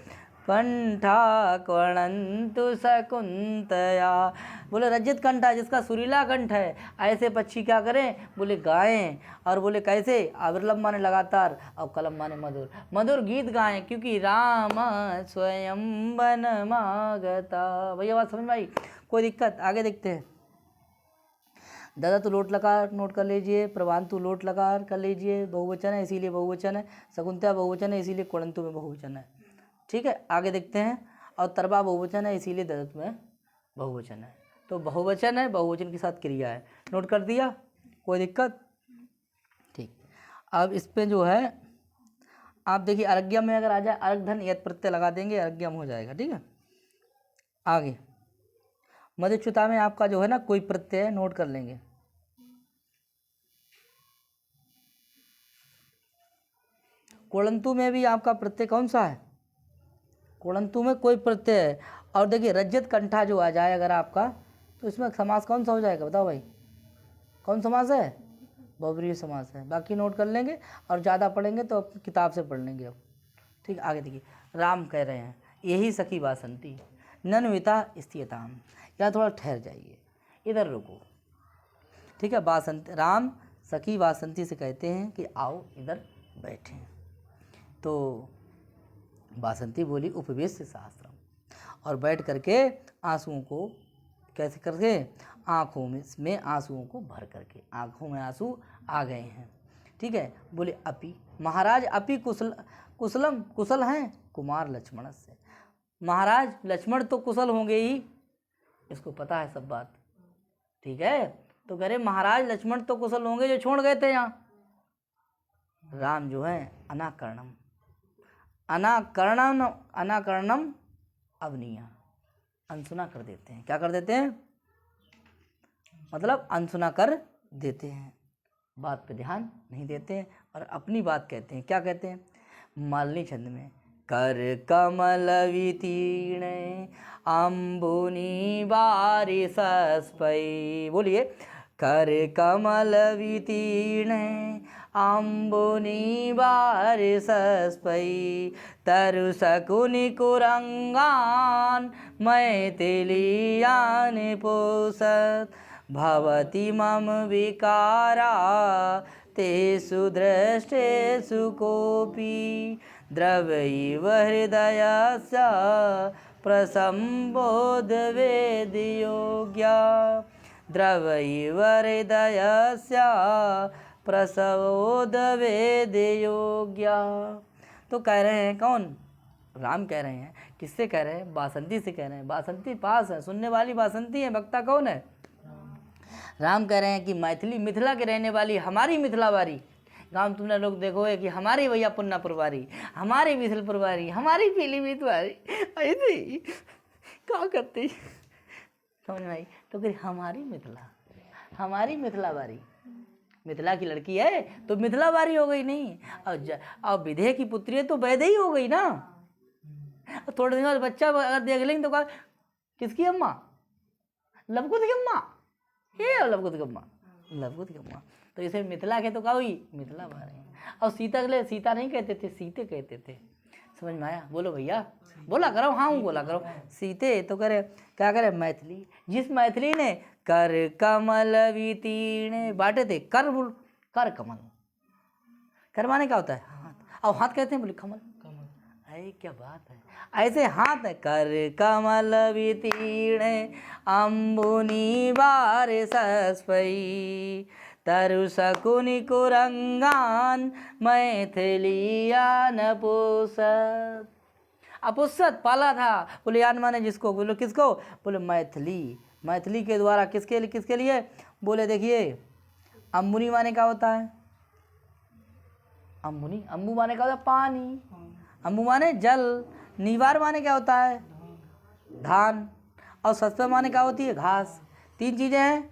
कंठा क्वणंतु शकुंतया। बोले रजत कंठा, जिसका सुरीला कंठ है, ऐसे पक्षी क्या करें? बोले गाएं। और बोले कैसे? अविरलम माने लगातार और कलम माने मधुर, मधुर गीत गाएं। क्योंकि राम स्वयं वनमागता। भैया बात समझ में आई? कोई दिक्कत? आगे देखते हैं। ददत लोट लकार नोट कर लीजिए, प्रभांतु लोट लकार कर लीजिए, बहुवचन है इसीलिए बहुवचन है, शकुंतला बहुवचन है इसीलिए कुणंतु में बहुवचन है। ठीक है, आगे देखते हैं। और तरबा बहुवचन है इसीलिए ददत में बहुवचन है। तो बहुवचन है, बहुवचन के साथ क्रिया है, नोट कर दिया, कोई दिक्कत? ठीक, अब इस पे जो है आप देखिए अर्घ्यम में अगर आ जाए अर्घ धन यत प्रत्यय लगा देंगे, अर्घ्यम हो जाएगा। ठीक है, आगे मधुच्युता में आपका जो है ना कोई प्रत्यय नोट कर लेंगे। कुणंतु में भी आपका प्रत्यय कौन सा है? कुणंतु में कोई प्रत्यय है। और देखिए रज्जत कंठा जो आ जाए अगर आपका, तो इसमें समास कौन सा हो जाएगा बताओ भाई, कौन समास है? बहुब्रीहि समास है। बाकी नोट कर लेंगे और ज़्यादा पढ़ेंगे तो किताब से पढ़ लेंगे अब। ठीक, आगे देखिए राम कह रहे हैं यही सखी वासंती नन्विता स्थियताम। या थोड़ा ठहर जाइए, इधर रुको। ठीक है, वासंती राम सखी वासंती से कहते हैं कि आओ इधर बैठें। तो वासंती बोली उपवेश शास्त्रम, और बैठ करके आंसुओं को कैसे करके, आँखों में आंसुओं को भर करके, आँखों में आंसू आ गए हैं। ठीक है, बोले अपि महाराज अपि कुशलम कुशल हैं कुमार लक्ष्मण से। महाराज लक्ष्मण तो कुशल होंगे ही, इसको पता है सब बात। ठीक है, तो कह रहे महाराज लक्ष्मण तो कुशल होंगे जो छोड़ गए थे यहाँ। राम जो है अनाकरणम अनाकरणम अनाकरणम अवनीया, अनसुना कर देते हैं। क्या कर देते हैं? मतलब अनसुना कर देते हैं, बात पे ध्यान नहीं देते हैं और अपनी बात कहते हैं। क्या कहते हैं? मालिनी छंद में कर कमल वितीर्ण अम्बुनी बारिशस्पै, बोलिए कर कमल वितीर्ण अम्बुनी बारिशस्पै तरु शकुनि कुरंगान मैथिलीयान पोषत भवति मम विकारा तेषु दृष्टेषु कोऽपि द्रवैव हृदयस्य प्रसम्बोधवेदयोग्या द्रवैव हृदयस्य प्रसवोदवेदयोग्या। तो कह रहे हैं कौन? राम कह रहे हैं। किससे कह रहे हैं? बासंती से कह रहे हैं। बासंती पास है, सुनने वाली बासंती है, वक्ता कौन है? राम कह रहे हैं कि मैथिली मिथिला के रहने वाली हमारी मिथिला वारी गाँव तुमने लोग देखोगे कि हमारी भैया पुन्नापुर वारी, हमारी मिथिलपुर वारी, हमारी पीलीभीत वारी, ऐसे ही क्या करती समझ में आई? तो फिर हमारी मिथिला वारी, मिथिला की लड़की है तो मिथिला वारी हो गई नहीं। अब विदेह की पुत्री है तो वैदे ही हो गई ना। थोड़े दिन बाद बच्चा अगर देख लेंगे तो कहा किसकी अम्मा? लवकुश की अम्मा, ये लवकुश की अम्मा। तो इसे मिथिला के तो कहा हुई मिथिला वारी। और सीता के लिए सीता नहीं कहते थे, सीते कहते थे। समझ में आया? बोलो भैया, बोला करो, हाँ बोला करो। सीते तो करे क्या करे? मैथिली। जिस मैथिली ने कर कमल वितीर्ण बांटे थे, कर कमल, कर माने क्या होता है? हाथ। और हाथ कहते हैं बोले कमल। अरे क्या बात है, ऐसे हाथ है। कर कमल वितीर्ण अम्बुनी बारिशस्पै तरु शकुनि कुरंगान मैथिलीयान पोषत। अपुष्यत पाला था। बोले यान माने जिसको, बोलो किसको? बोले मैथिली के द्वारा किसके लिए? बोले देखिए अम्बुनी माने क्या होता है? अम्बु माने क्या होता है? पानी। अम्बु माने जल। निवार माने क्या होता है? धान। और सस्पे माने क्या होती है? घास। 3 चीज़ें हैं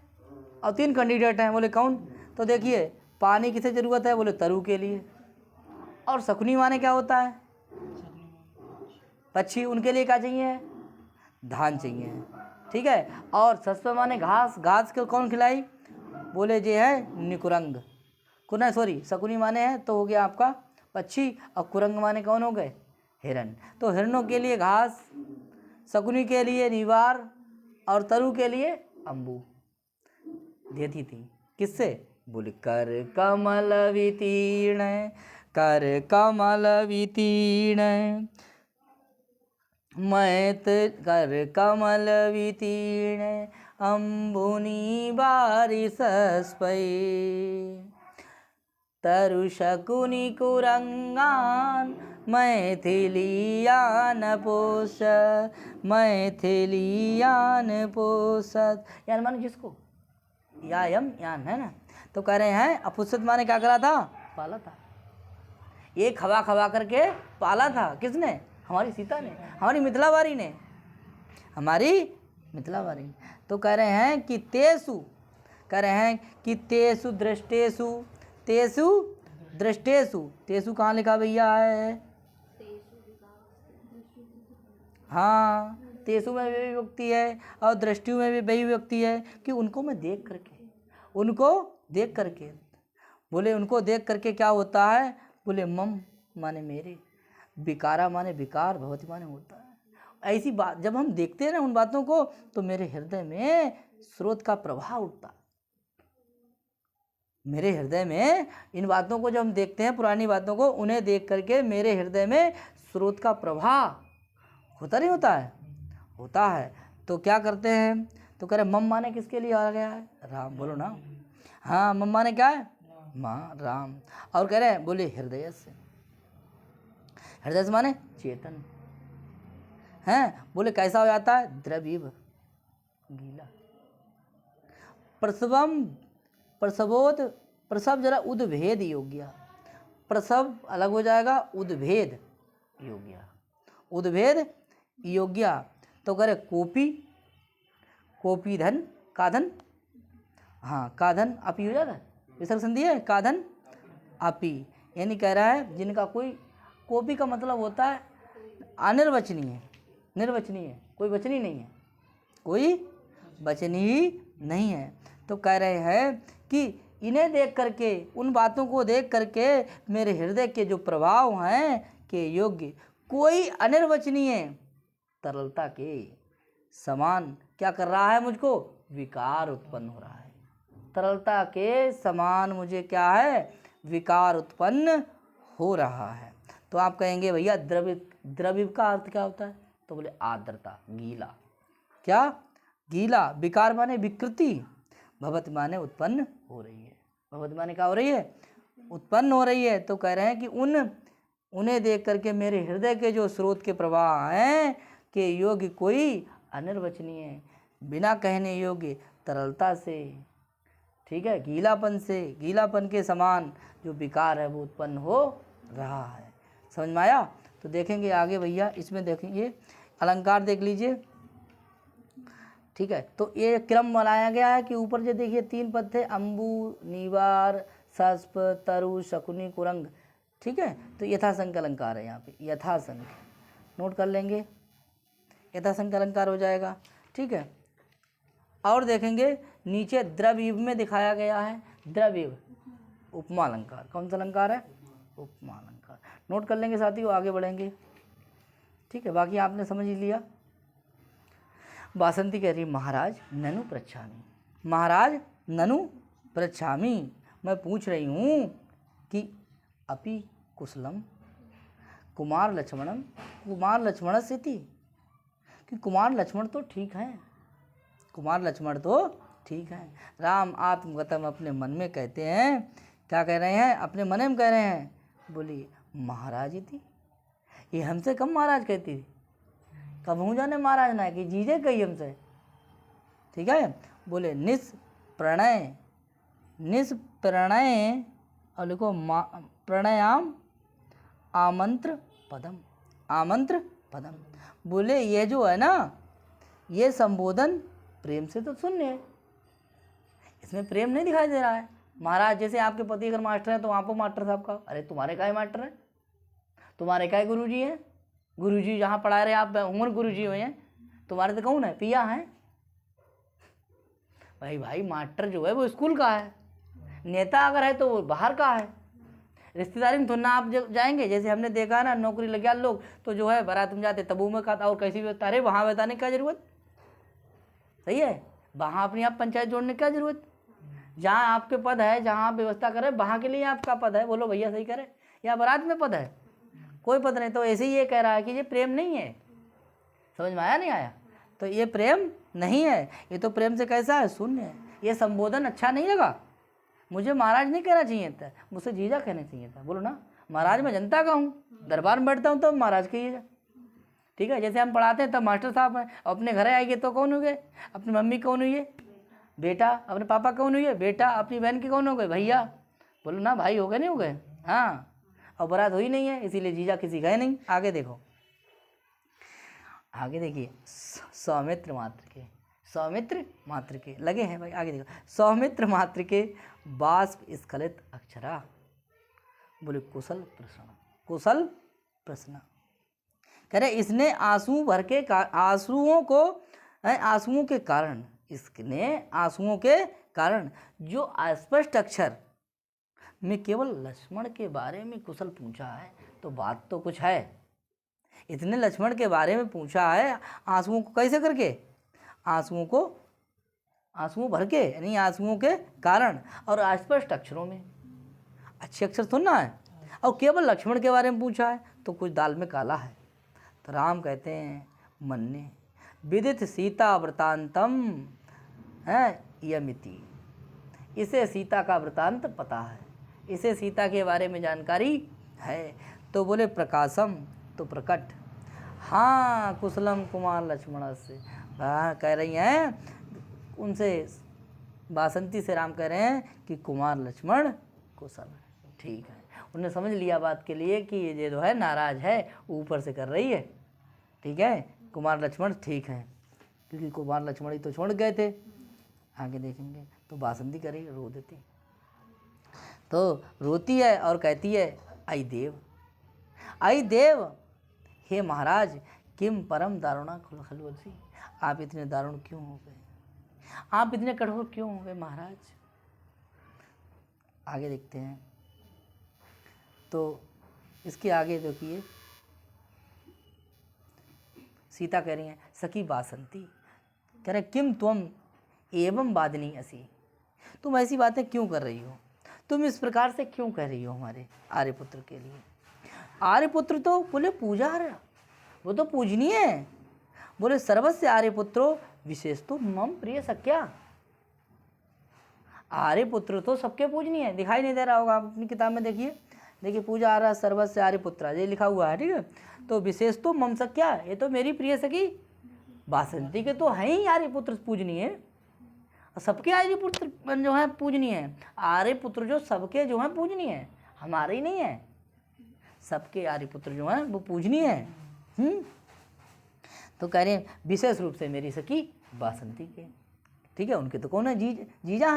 और 3 कैंडिडेट हैं। बोले कौन? तो देखिए पानी किसे ज़रूरत है? बोले तरु के लिए। और शकुनी माने क्या होता है? पक्षी। उनके लिए क्या चाहिए? धान चाहिए। ठीक है। और सस्पे माने घास। घास को कौन खिलाई? बोले जे है निकुरंग। शकुनी माने है तो हो गया आपका पक्षी, और कुरंग माने कौन हो गए? हिरण। तो हिरणों के लिए घास, शकुनी के लिए निवार और तरु के लिए अम्बू देती थी। किससे? बोले कर कमल वितीर्ण मैत कर कमल वितीर्ण अम्बुनी बारिशस्पै तरुशकुनि कुरंगान मैथिलियान पोषत। यान माने जिसको, या यम यान है ना, तो कह रहे हैं अपुसत माने क्या करा था, पाला था। ये खवा खवा करके पाला था, किसने, हमारी सीता ने, हमारी मिथिलावारी ने, हमारी मिथिलावारी ने। तो कह रहे हैं कि तेसु, कह रहे हैं कि तेसु दृष्टेसु, तेसु दृष्टेसु, तेसु कहाँ लिखा भैया है, हाँ तेसु में भी विभक्ति है और दृष्टियों में भी वही विभक्ति है कि उनको मैं देख करके, उनको देख करके। बोले उनको देख करके क्या होता है, बोले मम माने मेरे, विकारा माने विकार, भवति माने होता है। ऐसी बात जब हम देखते हैं ना उन बातों को, तो मेरे हृदय में स्रोत का प्रवाह उठता है। मेरे हृदय में इन बातों को जब हम देखते हैं, पुरानी बातों को, उन्हें देख करके मेरे हृदय में स्रोत का प्रवाह होता नहीं होता है, होता है। तो क्या करते हैं, तो कह रहे मम माने किसके लिए आ गया है, राम, बोलो ना, हाँ मम माने क्या है, माँ राम। और कह रहे हैं बोले हृदय से, हृदय से माने चेतन हैं। बोले कैसा हो जाता है, द्रविव गीला, प्रसवम प्रसवोत, प्रसव जरा उद्भेद योग्य, प्रसव अलग हो जाएगा, उद्भेद योग्य, उद्भेद योग्य। तो करे कोपी, कोपी धन, काधन, हाँ काधन अपी हो जाता है, विसर्ग संधि है, काधन अपी, यानी कह रहा है जिनका कोई, कोपी का मतलब होता है अनिर्वचनीय, निर्वचनीय, कोई वचनी नहीं है, कोई वचनी नहीं है। तो कह रहे हैं कि इन्हें देख करके, उन बातों को देख करके मेरे हृदय के जो प्रभाव हैं के योग्य कोई अनिर्वचनीय तरलता के समान क्या कर रहा है, मुझको विकार उत्पन्न हो रहा है। तरलता के समान मुझे क्या है, विकार उत्पन्न हो रहा है। तो आप कहेंगे भैया द्रवित, द्रविव का अर्थ क्या होता है, तो बोले आर्द्रता, गीला, क्या गीला, विकार माने विकृति, भवति माने उत्पन्न हो रही है, भवति माने क्या हो रही है, उत्पन्न हो रही है। तो कह रहे हैं कि उन्हें देख करके मेरे हृदय के जो स्रोत के प्रवाह हैं के योग्य कोई अनिर्वचनीय, बिना कहने योग्य तरलता से, ठीक है, गीलापन से, गीलापन के समान जो विकार है वो उत्पन्न हो रहा है। समझ में आया। तो देखेंगे आगे भैया, इसमें देखेंगे अलंकार देख लीजिए, ठीक है। तो ये क्रम बनाया गया है कि ऊपर जो देखिए 3 पद थे, अम्बु, नीवार, सस्प, तरु, शकुनी, कुरंग, ठीक है। तो यथासंख्य अलंकार है यहाँ पे, यथासंख्य नोट कर लेंगे, यथासंख्य अलंकार हो जाएगा, ठीक है। और देखेंगे नीचे द्रविव में दिखाया गया है, द्रविव उपमा अलंकार, कौन सा अलंकार है, उपमा अलंकार, नोट कर लेंगे साथियों, आगे बढ़ेंगे, ठीक है। बाकी आपने समझ ही लिया। वासंती कह रही महाराज ननु पृच्छामि, महाराज ननु पृच्छामि, मैं पूछ रही हूँ कि अपि कुशलम कुमार लक्ष्मणम, कुमार लक्ष्मण से थी, कि कुमार लक्ष्मण तो ठीक हैं, कुमार लक्ष्मण तो ठीक है। राम आत्मगतम अपने मन में कहते हैं, क्या कह रहे हैं, अपने मन में कह रहे हैं, बोली महाराज ही थी, ये हमसे कम महाराज कहती थी, कबहू जाने महाराज ना कि जीजे कही हमसे, ठीक है। बोले निष्प्रणय, निष्प्रणय और लिखो प्रणयाम आमंत्र पदम, आमंत्र पदम। बोले ये जो है ना, ये संबोधन प्रेम से तो शून्य है, इसमें प्रेम नहीं दिखाई दे रहा है। महाराज जैसे आपके पति अगर मास्टर है तो वहाँ पर मास्टर साहब का, अरे तुम्हारे काय मास्टर है, तुम्हारे काय गुरुजी है, गुरुजी जहाँ पढ़ा रहे आप उमर गुरुजी हुए हैं, तुम्हारे तो कौन है, पिया है भाई। भाई मास्टर जो है वो स्कूल का है, नेता अगर है तो वो बाहर का है, रिश्तेदारी में थोड़ा आप जब जाएंगे, जैसे हमने देखा ना नौकरी लग गया लोग तो जो है बारात में जाते तबू में खाता और कैसी व्यवस्था, अरे वहाँ बताने की क्या जरूरत, सही है, वहाँ अपनी आप पंचायत जोड़ने की क्या जरूरत, जहाँ आपके पद है, जहाँ आप व्यवस्था करें वहाँ के लिए आपका पद है, बोलो भैया सही करे, या बारात में पद है, कोई पद नहीं। तो ऐसे ही ये कह रहा है कि ये प्रेम नहीं है, समझ में आया नहीं आया। तो ये प्रेम नहीं है, ये तो प्रेम से कैसा है, शून्य है। ये संबोधन अच्छा नहीं लगा, मुझे महाराज नहीं कहना चाहिए था, मुझसे जीजा कहना चाहिए था। बोलो ना, महाराज मैं जनता का हूँ, दरबार में बैठता हूँ तो महाराज कहिएगा, ठीक है। जैसे हम पढ़ाते हैं तब मास्टर साहब हैं, अपने घर आएंगे तो कौन हो गए, अपनी मम्मी कौन हुई है, बेटा। अपने पापा कौन हुई है, बेटा। अपनी बहन के कौन हो गए, भैया। बोलो ना, भाई हो गए नहीं हो गए, हाँ। और बारात हुई नहीं है, इसीलिए जीजा किसी गए नहीं। आगे देखो, आगे देखिए, सौमित्र मात्र के, सौमित्र मात्र के लगे हैं भाई। आगे देखो, सौमित्र मात्र के बाष्प स्खलित अक्षरा। बोले कुशल प्रश्न, कुशल प्रश्न। कह रहे इसने आंसू भर के आंसुओं को, आंसुओं के कारण, इसने आंसुओं के कारण जो अस्पष्ट अक्षर में केवल लक्ष्मण के बारे में कुशल पूछा है, तो बात तो कुछ है। इसने लक्ष्मण के बारे में पूछा है आंसुओं को कैसे करके, आंसुओं को, आंसुओं भर के यानी आंसुओं के कारण, और अस्पष्ट अक्षरों में, अच्छे अक्षर सुनना है, और केवल लक्ष्मण के बारे में पूछा है, तो कुछ दाल में काला है। तो राम कहते हैं मन्ने विदित सीता वृतांतम है यमिति, इसे सीता का वृतांत पता है, इसे सीता के बारे में जानकारी है। तो बोले प्रकाशम, तो प्रकट, हाँ कुशलम कुमार लक्ष्मण से, हाँ कह रही हैं उनसे, बासंती से राम कह रहे हैं कि कुमार लक्ष्मण कुशल है, ठीक है। उन्होंने समझ लिया बात के लिए कि ये जो है नाराज है, ऊपर से कर रही है, ठीक है। कुमार लक्ष्मण ठीक है, क्योंकि कुमार लक्ष्मण ही तो छोड़ गए थे। आगे देखेंगे तो बासंती करी, रो देती, तो रोती है और कहती है आई देव, आई देव, हे महाराज, किम परम दारुणा खलवसी, आप इतने दारुण क्यों हो गए, आप इतने कठोर क्यों हो गए महाराज। आगे देखते हैं, तो इसके आगे देखिए, सीता कह रही हैं सखी बासंती, कह रहे किम तुम एवं वादिनी असी, तुम ऐसी बातें क्यों कर रही हो, तुम इस प्रकार से क्यों कह रही हो हमारे आर्यपुत्र के लिए। आर्यपुत्र तो बोले पूजार्ह, वो तो पूजनीय है। बोले सर्वस्य आर्यपुत्रो विशेष तो मम प्रिय सख्या, आर्यपुत्र तो सबके पूजनीय है। दिखाई नहीं दे रहा होगा, आप अपनी किताब में देखिए, देखिए पूजा आ रहा सर्वस्य आर्यपुत्र, ये लिखा हुआ है, ठीक है। तो विशेष तो मम सख्या, ये तो मेरी प्रिय सखी बासंती के तो हैं ही आर्यपुत्र पूजनीय है, सबके आर्यपुत्र जो है पूजनीय है। आर्यपुत्र जो सबके जो है पूजनीय है, हमारे ही नहीं है, सबके आर्यपुत्र जो हैं वो पूजनीय है। तो कह रहे हैं विशेष रूप से मेरी सखी बासंती के, ठीक है। उनके तो कौन है, जीजा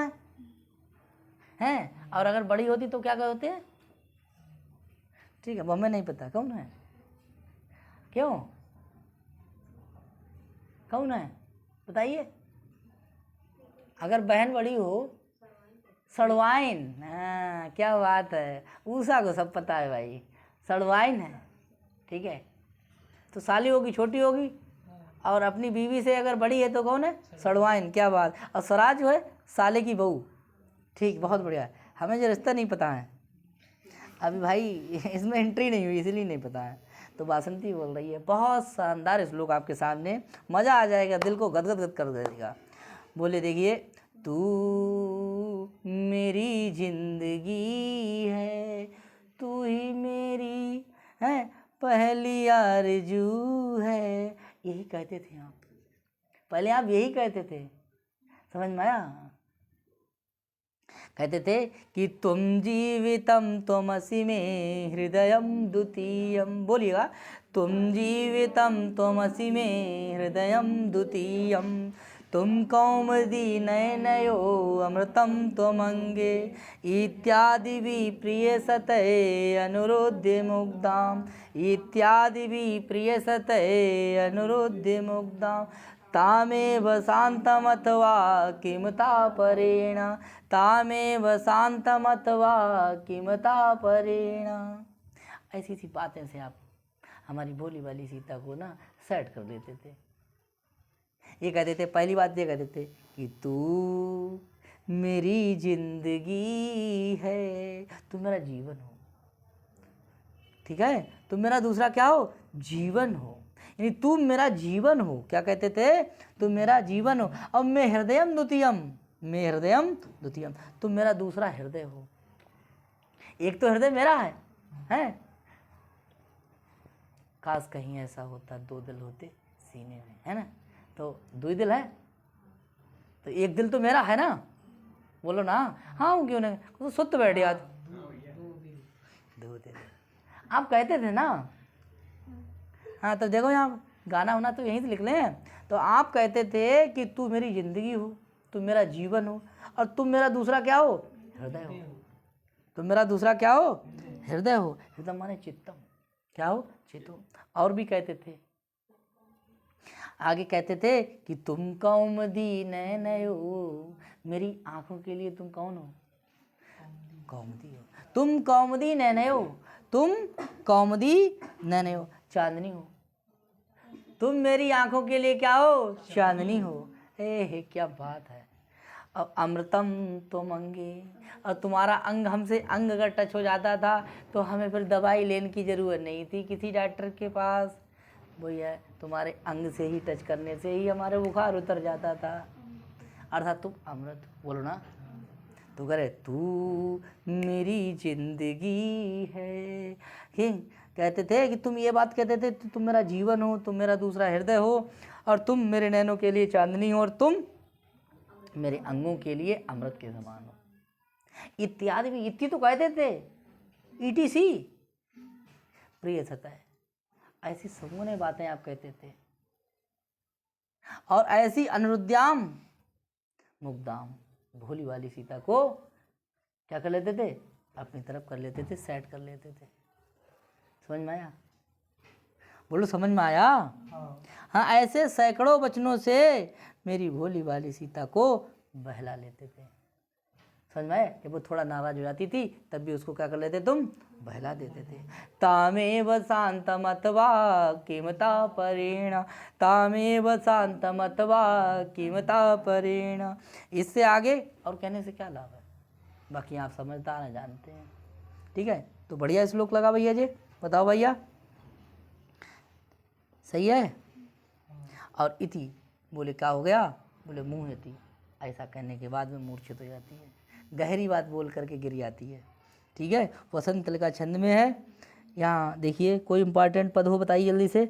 हैं। और अगर बड़ी होती तो क्या कहते हैं, ठीक है, वो हमें नहीं पता कौन है, क्यों कौन है बताइए। अगर बहन बड़ी हो, सड़वाइन, हाँ क्या बात है, ऊषा को सब पता है भाई, सड़वाइन है, ठीक है। तो साली होगी, छोटी होगी, और अपनी बीवी से अगर बड़ी है तो कौन है, सड़वाइन, क्या बात। और स्वराज जो है साले की बहू, ठीक, बहुत बढ़िया। हमें जो रिश्ता नहीं पता है अभी भाई, इसमें एंट्री नहीं हुई इसलिए नहीं पता है। तो बासंती बोल रही है, बहुत शानदार श्लोक आपके सामने, मज़ा आ जाएगा, दिल को गदगद कर देगा। बोले देखिए, तू मेरी जिंदगी है, तू ही मेरी है पहली आरज़ू है, यही कहते थे आप, पहले आप यही कहते थे, समझ में आया। कहते थे कि तुम जीवितम त्वमसि मे हृदयम द्वितीयम, बोलिएगा, तुम जीवितम त्वमसि मे हृदयम द्वितीयम, तुम कौमुदी नयनयो अमृतम त्वमंगे, इत्यादि भी प्रिय सतये अनुरोध्य मुग्धाम, इत्यादि भी प्रिय सतये अनुरोध्य मुग्धाम, तामेव शान्तमथवा किमतापरेण, तामेव शान्तमथवा किमतापरेण। ऐसी सी बातें से आप हमारी भोली वाली सीता को ना सेट कर देते थे। ये कहते थे, पहली बात ये कहते थे कि तू मेरी जिंदगी है, तू मेरा जीवन हो, ठीक है, तुम मेरा दूसरा क्या हो, जीवन हो। यानी तुम मेरा जीवन हो। क्या कहते थे? तुम मेरा जीवन हो। अब मैं हृदयम द्वितीयम, मैं हृदयम द्वितीयम, तुम मेरा दूसरा हृदय हो। एक तो हृदय मेरा है, हैं? काश कहीं ऐसा होता, दो दिल होते सीने में, है ना? तो दो दिल है, तो एक दिल तो मेरा है ना, बोलो ना। हाँ क्यों नहीं, तो सुत बैठ याद, दो दिल आप कहते थे ना। हाँ तो देखो यहाँ गाना होना तो यहीं से लिख लें। तो आप कहते थे कि तू मेरी जिंदगी हो, तुम मेरा जीवन हो, और तुम मेरा दूसरा क्या हो? हृदय हो। तुम मेरा दूसरा क्या हो? हृदय हो। हृदय माने चित्तम, क्या हो? चित्त हो। और भी कहते थे, आगे कहते थे कि तुम कौमदी नयनयो, मेरी आंखों के लिए तुम कौन हो? कौमदी हो। तुम कौमदी नयनयो, तुम कौमदी नयनयो, चांदनी हो। तुम मेरी आंखों के लिए क्या हो? चांदनी हो। हे क्या बात है। अब अमृतम तुम अंगे, और तुम्हारा अंग हमसे, अंग अगर टच हो जाता था तो हमें फिर दवाई लेने की ज़रूरत नहीं थी किसी डॉक्टर के पास। भैया तुम्हारे अंग से ही टच करने से ही हमारे बुखार उतर जाता था। अर्थात तुम अमृत, बोलो ना। तो करे तू मेरी जिंदगी है। ये कहते थे कि तुम ये बात कहते थे, तुम मेरा जीवन हो, तुम मेरा दूसरा हृदय हो, और तुम मेरे नैनों के लिए चांदनी हो, और तुम मेरे अंगों के लिए अमृत के समान हो, इत्यादि भी। इतनी तो कहते थे, ETC प्रिय सता है, ऐसी सगुने बातें आप कहते थे। और ऐसी अनुरुद्याम मुग्धाम, भोली वाली सीता को क्या कर लेते थे? अपनी तरफ कर लेते थे, सेट कर लेते थे। समझ में आया? बोलो समझ में आया? हाँ, ऐसे सैकड़ों वचनों से मेरी भोली वाली सीता को बहला लेते थे। समझ में आया? जब वो थोड़ा नाराज हो जाती थी तब भी उसको क्या कर लेते तुम? बहला देते थे। तामेव शांतमत्वा किमता परेण, तामेव शांतमत्वा किमता परेण। इससे आगे और कहने से क्या लाभ है? बाकी आप समझदार हैं, जानते हैं। ठीक है, तो बढ़िया श्लोक लगा भैया जी, बताओ भैया सही है। और इति बोले क्या हो गया? बोले मुँह इति, ऐसा कहने के बाद में मूर्छित हो जाती है, गहरी बात बोल करके गिर जाती है। ठीक है, वसंत का छंद में है। यहाँ देखिए कोई इंपॉर्टेंट पद हो बताइए जल्दी से।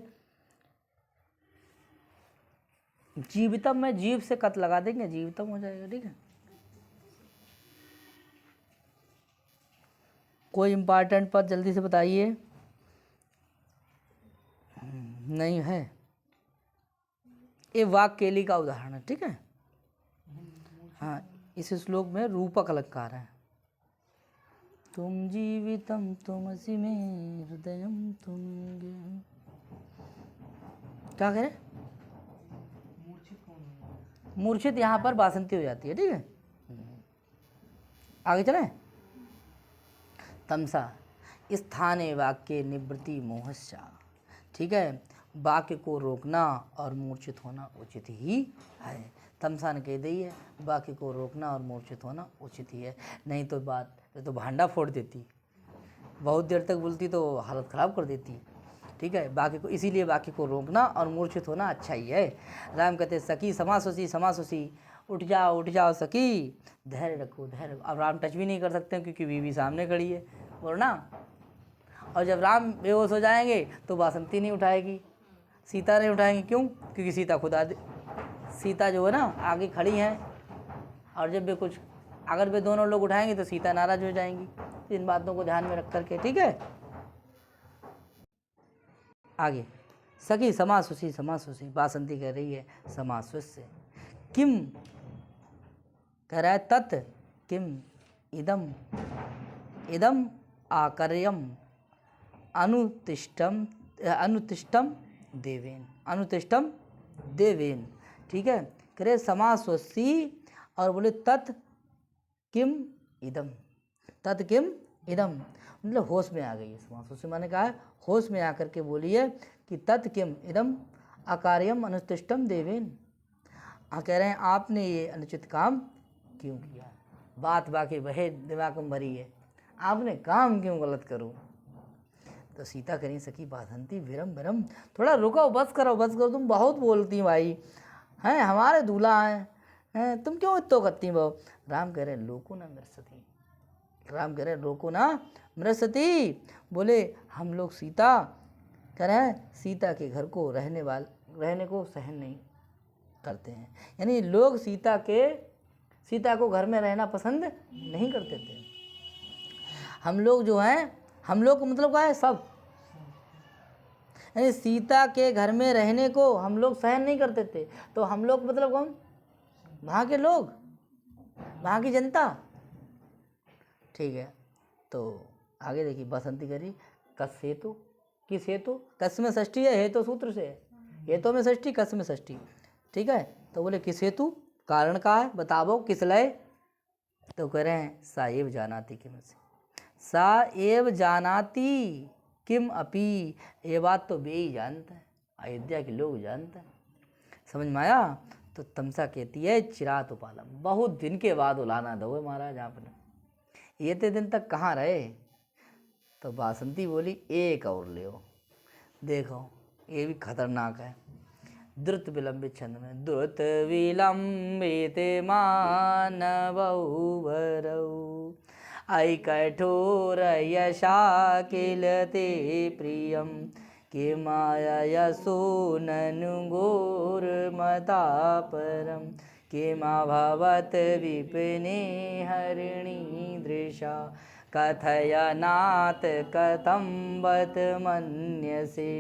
जीवितम में जीव से कत लगा देंगे, जीवितम हो जाएगा। ठीक है, कोई इंपॉर्टेंट पद जल्दी से बताइए। नहीं है, ये वाक्यली का उदाहरण है। ठीक है, हाँ, इस श्लोक में रूपक अलंकार है। तुम जीवितम तुमसि मे हृदयम तुम, क्या करें? मूर्छित यहाँ पर बासंती हो जाती है। ठीक है, आगे चलें। तमसा स्थाने वाक्य निवृत्ति मोहस्या। ठीक है, वाक्य को रोकना और मूर्छित होना उचित ही है। तमसा ने कह दी है, वाक्य को रोकना और मूर्छित होना उचित ही है। नहीं तो बात तो भांडा फोड़ देती, बहुत देर तक बोलती तो हालत ख़राब कर देती। ठीक है, वाक्य को, इसीलिए वाक्य को रोकना और मूर्छित होना अच्छा ही है। राम कहते सखी समासुसी समासुसी, उठ जाओ सखी, धैर्य रखो धैर्य। अब राम टच भी नहीं कर सकते हैं क्योंकि बीवी सामने खड़ी है, बोलो ना। और जब राम बेहोश हो जाएंगे तो बासंती नहीं उठाएगी, सीता नहीं उठाएंगी। क्यों? क्योंकि सीता खुदा, सीता जो है ना आगे खड़ी हैं, और जब वे कुछ, अगर वे दोनों लोग उठाएंगे तो सीता नाराज हो जाएंगी। तो इन बातों को ध्यान में रख करके, ठीक है। आगे सखी समासुसी समासुसी, बासंती कह रही है समासुस्य। किम कह रहा है तत् किम इदम इदम आकर्यम अनुतिष्ठम अनुतिष्ठम देवेन, अनुतिष्ठम देवेन। ठीक है, करे समासुसी और बोले तत् किम इदम, तत् किम इदम, मतलब होश में आ गई है। समासुसी मैंने कहा है होश में आकर के बोलिए कि तत् किम इदम अकार्यम अनुतिष्ठम देवेन। कह रहे हैं आपने ये अनुचित काम क्यों किया। बात बाकी वह दिमाग में भरी है, आपने काम क्यों गलत करो। तो सीता कह रही सखी बासंती विरम विरम, थोड़ा रुको, बस करो, तुम बहुत बोलती भाई हैं, हमारे दूल्हा हैं, तुम क्यों इतो करती बहु। राम कह रहे लोको ना मृसती, राम कह रहे रोको ना मृसती, बोले हम लोग सीता कह रहे हैं सीता के घर को रहने को सहन नहीं करते हैं, यानी लोग सीता को घर में रहना पसंद नहीं करते थे। हम लोग जो हैं, हम लोग को मतलब क्या है, सब, यानी सीता के घर में रहने को हम लोग सहन नहीं करते थे। तो हम लोग मतलब कौन, वहाँ के लोग, वहाँ की जनता, ठीक है। तो आगे देखिए बसंती करी कस हेतु, किस हेतु, कस में षष्ठी है, हेतु सूत्र से है, हेतु में षष्ठी, कस में षष्ठी, ठीक है। तो बोले किस हेतु, कारण का है बताओ, किस लय। तो कह रहे हैं सा एव जानाति किम से, सा एव जानाति किम अपी, ये बात तो वे ही जानते हैं, अयोध्या के लोग जानते हैं, समझ में आया। तो तमसा कहती है चिरात उपालम, बहुत दिन के बाद उलाना दो महाराज आपने, ये ते दिन तक कहाँ रहे। तो बासंती बोली एक और ले, देखो ये भी खतरनाक है। द्रुत विलंबित छंद में, द्रुत विलंबित मानवौ वरौ, आई कठोर यशा किलते प्रियम, के माया यशो ननु घोर मता परम, के मा भवत विपिने हरिणी दृशा, कथयनाथ कथम बत मन्यसे।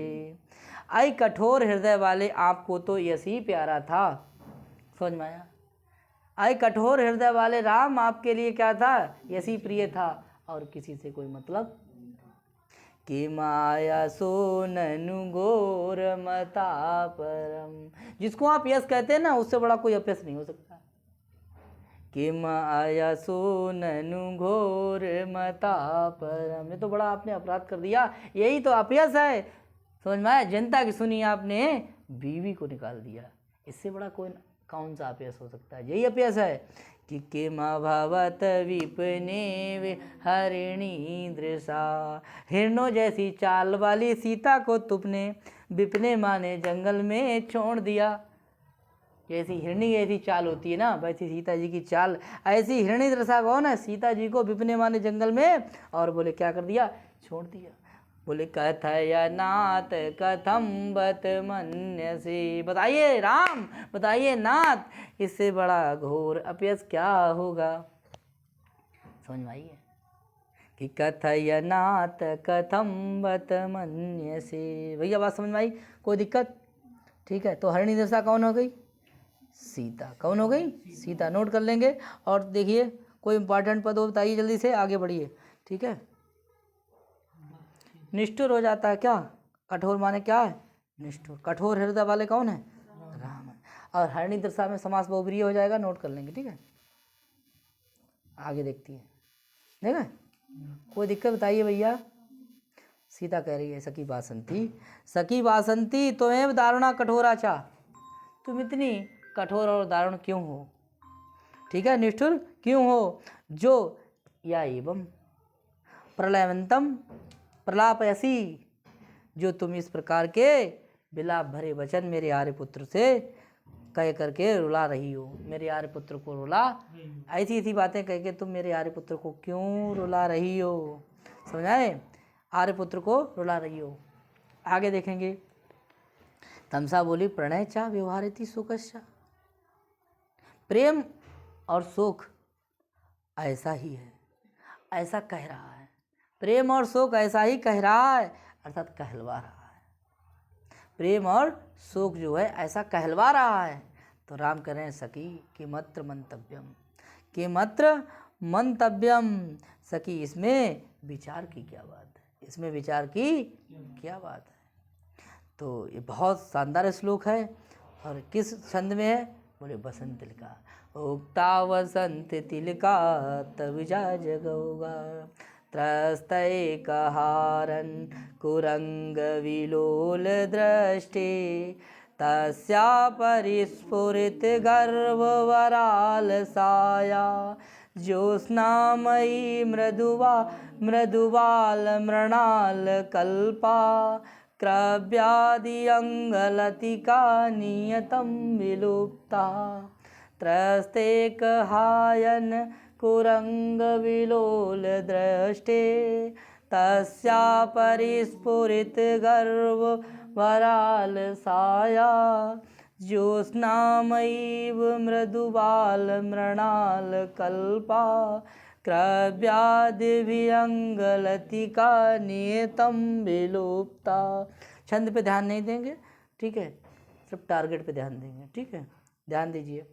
आई कठोर हृदय वाले आपको तो यश ही प्यारा था, समझ में आया। आई कठोर हृदय वाले राम आपके लिए क्या था, यश ही प्रिय था, और किसी से कोई मतलब। कि माया सो ननु घोर मता परम, जिसको आप यश कहते हैं ना, उससे बड़ा कोई अपयश नहीं हो सकता। कि माया सो ननु घोर मता परम, ये तो बड़ा आपने अपराध कर दिया, यही तो अपयश है, समझ में आया। जनता की सुनी आपने, बीवी को निकाल दिया, इससे बड़ा कौन सा अपयश हो सकता है, यही अपयश है। कि किमा भवत विपने हरिणी दृशा, हिरणों जैसी चाल वाली सीता को तुमने विपने माने जंगल में छोड़ दिया। जैसी हिरणी जैसी चाल होती है ना, वैसी सीता जी की चाल, ऐसी हिरणी दृशा कौन है, सीता जी को विपने माने जंगल में, और बोले क्या कर दिया, छोड़ दिया। बोले कथयनाथ कथम बत मन्यसे, बताइए राम, बताइए नाथ, इससे बड़ा घोर अपयश क्या होगा, समझ में आई है। कि कथयनाथ कथम बत मन्यसे, भैया बात समझ में आई, कोई दिक्कत, ठीक है। तो हरिणी दशा कौन हो गई, सीता, कौन हो गई, सीता, नोट कर लेंगे। और देखिए कोई इंपॉर्टेंट पद हो बताइए, जल्दी से आगे बढ़िए, ठीक है। निष्ठुर हो जाता है क्या, कठोर माने क्या है, निष्ठुर, कठोर हृदय वाले कौन है, राम है। और हरिणी दशा में समास बहुब्रीहि हो जाएगा, नोट कर लेंगे, ठीक है। आगे देखती है, देखा कोई दिक्कत बताइए भैया। सीता कह रही है सखी बासंती तुम्हें दारुणा कठोराचा, तुम इतनी कठोर और दारुण क्यों हो, ठीक है, निष्ठुर क्यों हो। जो या एवं प्रलयवंतम प्रलापयसी, जो तुम इस प्रकार के विलाप भरे वचन मेरे आर्यपुत्र से कह करके रुला रही हो, मेरे आर्यपुत्र को रुला, ऐसी ऐसी बातें कह के तुम मेरे आर्यपुत्र को क्यों रुला रही हो, समझाए, आर्यपुत्र को रुला रही हो। आगे देखेंगे, तमसा बोली प्रणय चा व्यवहारिति शोकश्चा, प्रेम और शोक ऐसा ही है, ऐसा कह रहा है, प्रेम और शोक ऐसा ही कह रहा है, अर्थात कहलवा रहा है, प्रेम और शोक जो है ऐसा कहलवा रहा है। तो राम कह रहे हैं सखी किमत्र मंतव्यम, किमत्र मंतव्यम, सखी इसमें विचार की क्या बात है, इसमें विचार की क्या बात है। तो ये बहुत शानदार श्लोक है, और किस छंद में है, बोले बसंत तिलका, उक्ता वसंत तिलका तब जा जगोगा, त्रस्तैकहारन् कुरंग विलोल दृष्टि, तस्या परिस्फुरित गर्ववराल साया, ज्योत्स्नामयी मृदुबाल मृणाल कल्पा क्रव्यादि अंगलतिका नियतं विलुप्ता त्रस्ते कहायन कुरंग विलोल दृष्टे तस्या परिस्फुरित गर्व वराल साया ज्योत्स्नामयीव मृदुबाल मृणाल कल्पा क्रव्यादिभियंगलतिका नियतम विलुप्ता। छंद पे ध्यान नहीं देंगे, ठीक है, सिर्फ टारगेट पे ध्यान देंगे, ठीक है, ध्यान दीजिए।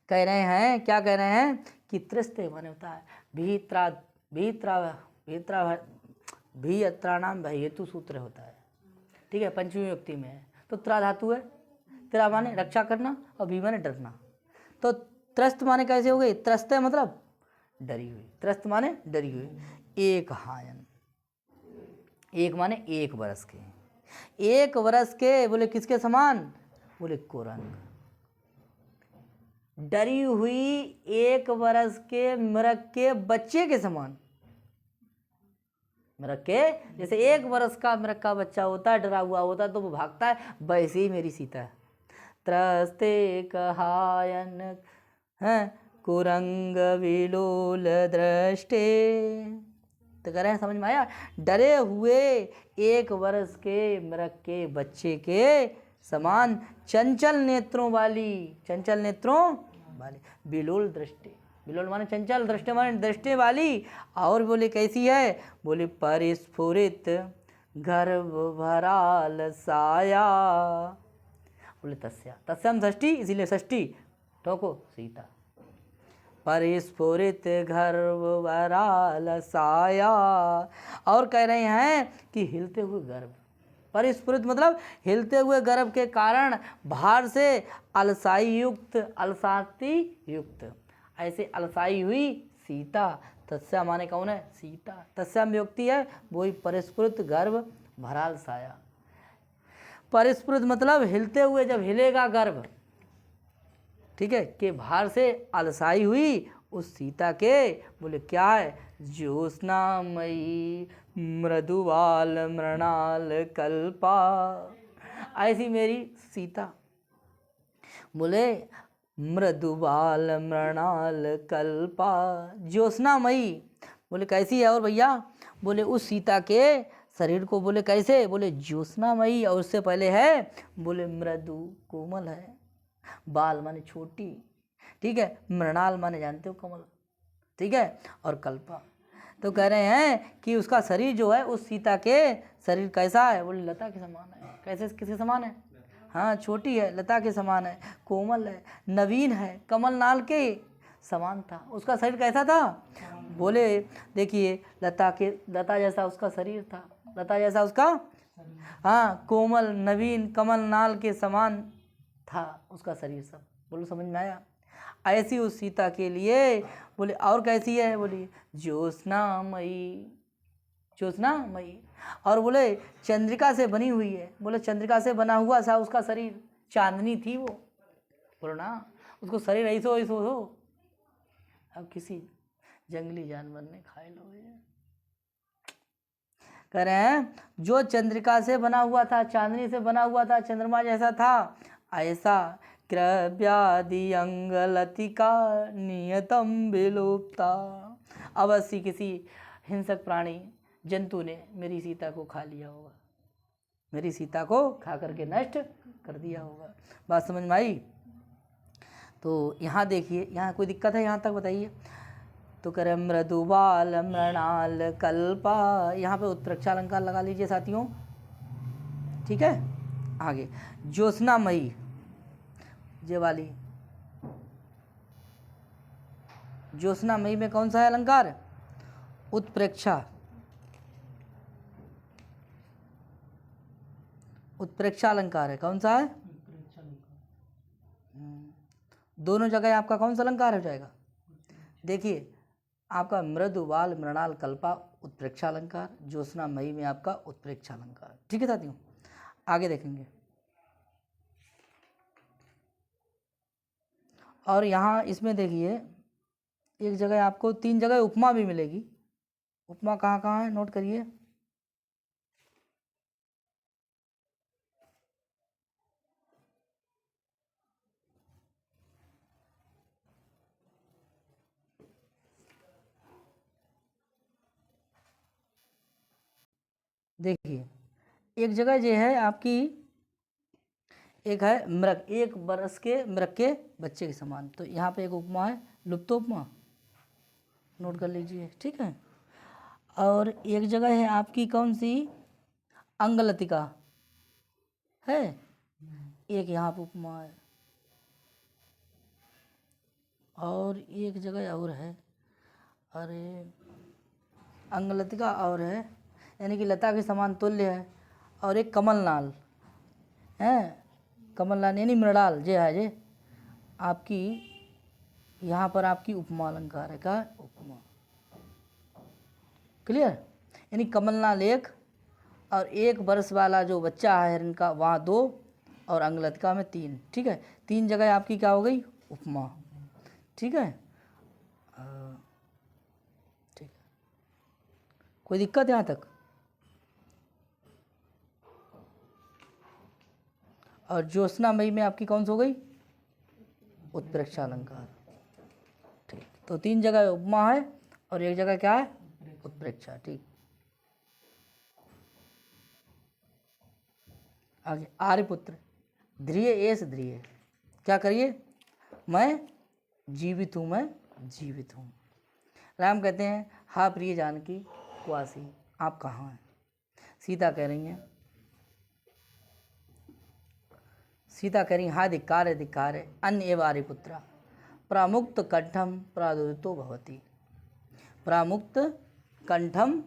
कह रहे हैं, क्या कह रहे हैं कि त्रिस्ते माने होता है भीत्रा भीत्रा भीत्रा भीयत्राणाम भयेतु सूत्र होता है, ठीक है, पंचमी व्यक्ति में है। तो त्रा धातु है, त्रा माने रक्षा करना और भी माने डरना। तो त्रस्त माने कैसे हो गई, त्रस्त मतलब डरी हुई, त्रस्त माने डरी हुई। एक हायन, एक माने एक वर्ष के, एक वर्ष के बोले किसके समान, बोले कुरंग, डरी हुई एक वर्ष के मृग के बच्चे के समान। मृग के जैसे एक वर्ष का मृग का बच्चा होता है, डरा हुआ होता है तो वो भागता है, वैसे ही मेरी सीता है। त्रस्ते कहायन है कुरंग विलोल दृष्टे, तो कह रहे हैं समझ में आया, डरे हुए एक वर्ष के मृग के बच्चे के समान चंचल नेत्रों वाली, चंचल नेत्रों वाली, बिलोल दृष्टि, बिलोल माने चंचल, दृष्टि माने दृष्टि वाली। और बोले कैसी है, बोले परिस्फुरित गर्भ भराल साया, बोले तस्या, तस्याम षष्ठी इसीलिए षष्ठी ठोको सीता, परिस्फुरित गर्भ भराल साया। और कह रहे हैं कि हिलते हुए गर्भ, परिस्फुरित मतलब हिलते हुए गर्भ के कारण बाहर से अलसाई युक्त, अलसाती युक्त, ऐसे अलसाई हुई सीता। तस्या माने कौन है, सीता, तस्या में युक्ति है वही परिस्फुरित गर्भ भराल साया। परिस्फुरित मतलब हिलते हुए, जब हिलेगा गर्भ, ठीक है, के बाहर से अलसाई हुई उस सीता के, बोले क्या है, ज्योत्स्नामयी मृदुबाल मृणाल कल्पा, ऐसी मेरी सीता, बोले मृदुबाल मृणाल कल्पा, ज्योत्स्नामयी, बोले कैसी है, और भैया बोले उस सीता के शरीर को बोले कैसे, बोले ज्योत्स्नामयी, और उससे पहले है बोले मृदु कोमल है, बाल माने छोटी, ठीक है, मृणाल माने जानते हो कमल, ठीक है, और कल्पा। तो कह रहे हैं कि उसका शरीर जो है, उस सीता के शरीर कैसा है, बोले लता के समान है। कैसे, किसके समान है, हाँ छोटी है, लता के समान है, कोमल है, नवीन है, कमल नाल के समान था। उसका शरीर कैसा था, बोले देखिए लता जैसा उसका शरीर था, लता जैसा उसका, हाँ, कोमल नवीन कमल नाल के समान था उसका शरीर सब। बोलो समझ में आया। ऐसी उस सीता के लिए बोले, और कैसी है, बोली ज्योत्स्नामयी, ज्योत्स्नामयी, और बोले चंद्रिका से बनी हुई है। बोले चंद्रिका से बना हुआ था उसका शरीर, चांदनी थी वो, बोलो ना, उसको शरीर ऐसो ऐसो हो, अब किसी जंगली जानवर ने खा लो। कह रहे हैं जो चंद्रिका से बना हुआ था, चांदनी से बना हुआ था, चंद्रमा जैसा था, ऐसा क्रव्यादि अंगलतिका नियतम विलुप्ता, अवश्य किसी हिंसक प्राणी जंतु ने मेरी सीता को खा लिया होगा, मेरी सीता को खा करके नष्ट कर दिया होगा। बात समझ में आई। तो यहाँ देखिए, यहाँ कोई दिक्कत है यहाँ तक बताइए। तो कह रहे मृदुबाल मृणाल कल्पा, यहाँ पे उत्प्रेक्षा अलंकार लगा लीजिए साथियों, ठीक है। आगे ज्योत्स्नामयी, ये वाली ज्योत्स्नामयी में कौन सा है अलंकार, उत्प्रेक्षा, उत्प्रेक्षा अलंकार है, कौन सा है, दोनों जगह आपका कौन सा अलंकार हो जाएगा। देखिए आपका मृदुबाल मृणाल कल्पा उत्प्रेक्षा अलंकार, ज्योत्स्नामयी में आपका उत्प्रेक्षा अलंकार, ठीक है साथियों। आगे देखेंगे, और यहाँ इसमें देखिए एक जगह आपको 3 जगह उपमा भी मिलेगी। उपमा कहाँ कहाँ है नोट करिए। देखिए एक जगह जो है आपकी, एक है मृग, 1 बरस के मृग के बच्चे के समान, तो यहाँ पे एक उपमा है लुप्तोपमा, नोट कर लीजिए, ठीक है। और एक जगह है आपकी कौन सी, अंगलतिका है, एक यहाँ पे उपमा है। और एक जगह और है, अरे अंगलतिका और है, यानी कि लता के समान तुल्य है। और एक कमलनाल है, कमलनाल यानी मृणाल, जे है जे आपकी, यहाँ पर आपकी उपमा अलंकार है, का उपमा, क्लियर। यानी कमलनाल 1 और 1 वर्ष वाला जो बच्चा है हिरण का वहाँ 2 और अंगलतिका में 3, ठीक है। 3 जगह आपकी क्या हो गई, उपमा, ठीक है। ठीक है, कोई दिक्कत यहाँ तक। और ज्योत्सनामयी में आपकी कौन सी हो गई, उत्प्रेक्षा अलंकार, ठीक। तो 3 जगह उपमा है और एक जगह क्या है, उत्प्रेक्षा, ठीक। आगे आर्यपुत्र, ध्रिय एस ध्रिय, क्या करिए, मैं जीवित हूँ, मैं जीवित हूँ। राम कहते हैं हा प्रिय जानकी कुआसी, आप कहाँ हैं। सीता कह रही हैं, सीता कह रही हा धिक्कार है, धिक्कार है, अन्य एवं आर्यपुत्रा प्रामुक्त कंठम प्रादुदितो भवती, प्रामुक्त कंठम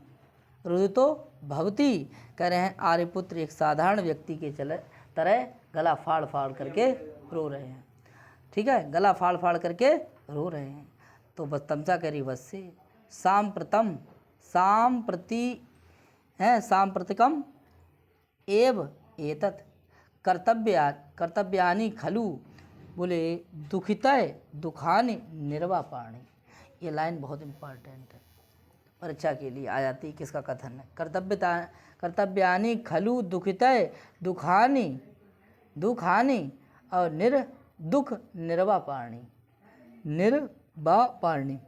रुदितो भवती, कह रहे हैं आर्यपुत्र एक साधारण व्यक्ति के तरह गला फाड़ फाड़ करके रो रहे हैं, ठीक है, गला फाड़ फाड़ करके रो रहे हैं। तो बस तमसा कह रही बस से, सांप्रतम सांप्रति है, सांप्रतिकम एव एतत् कर्तव्यानि खलु, बोले दुखितय दुखानि निर्वापाणि। ये लाइन बहुत इम्पॉर्टेंट है, परीक्षा के लिए आ जाती है, किसका कथन है, कर्तव्यानि खलु दुखितय दुखानि दुखानि और दुख निर्वापाणि, निर्वापाणि,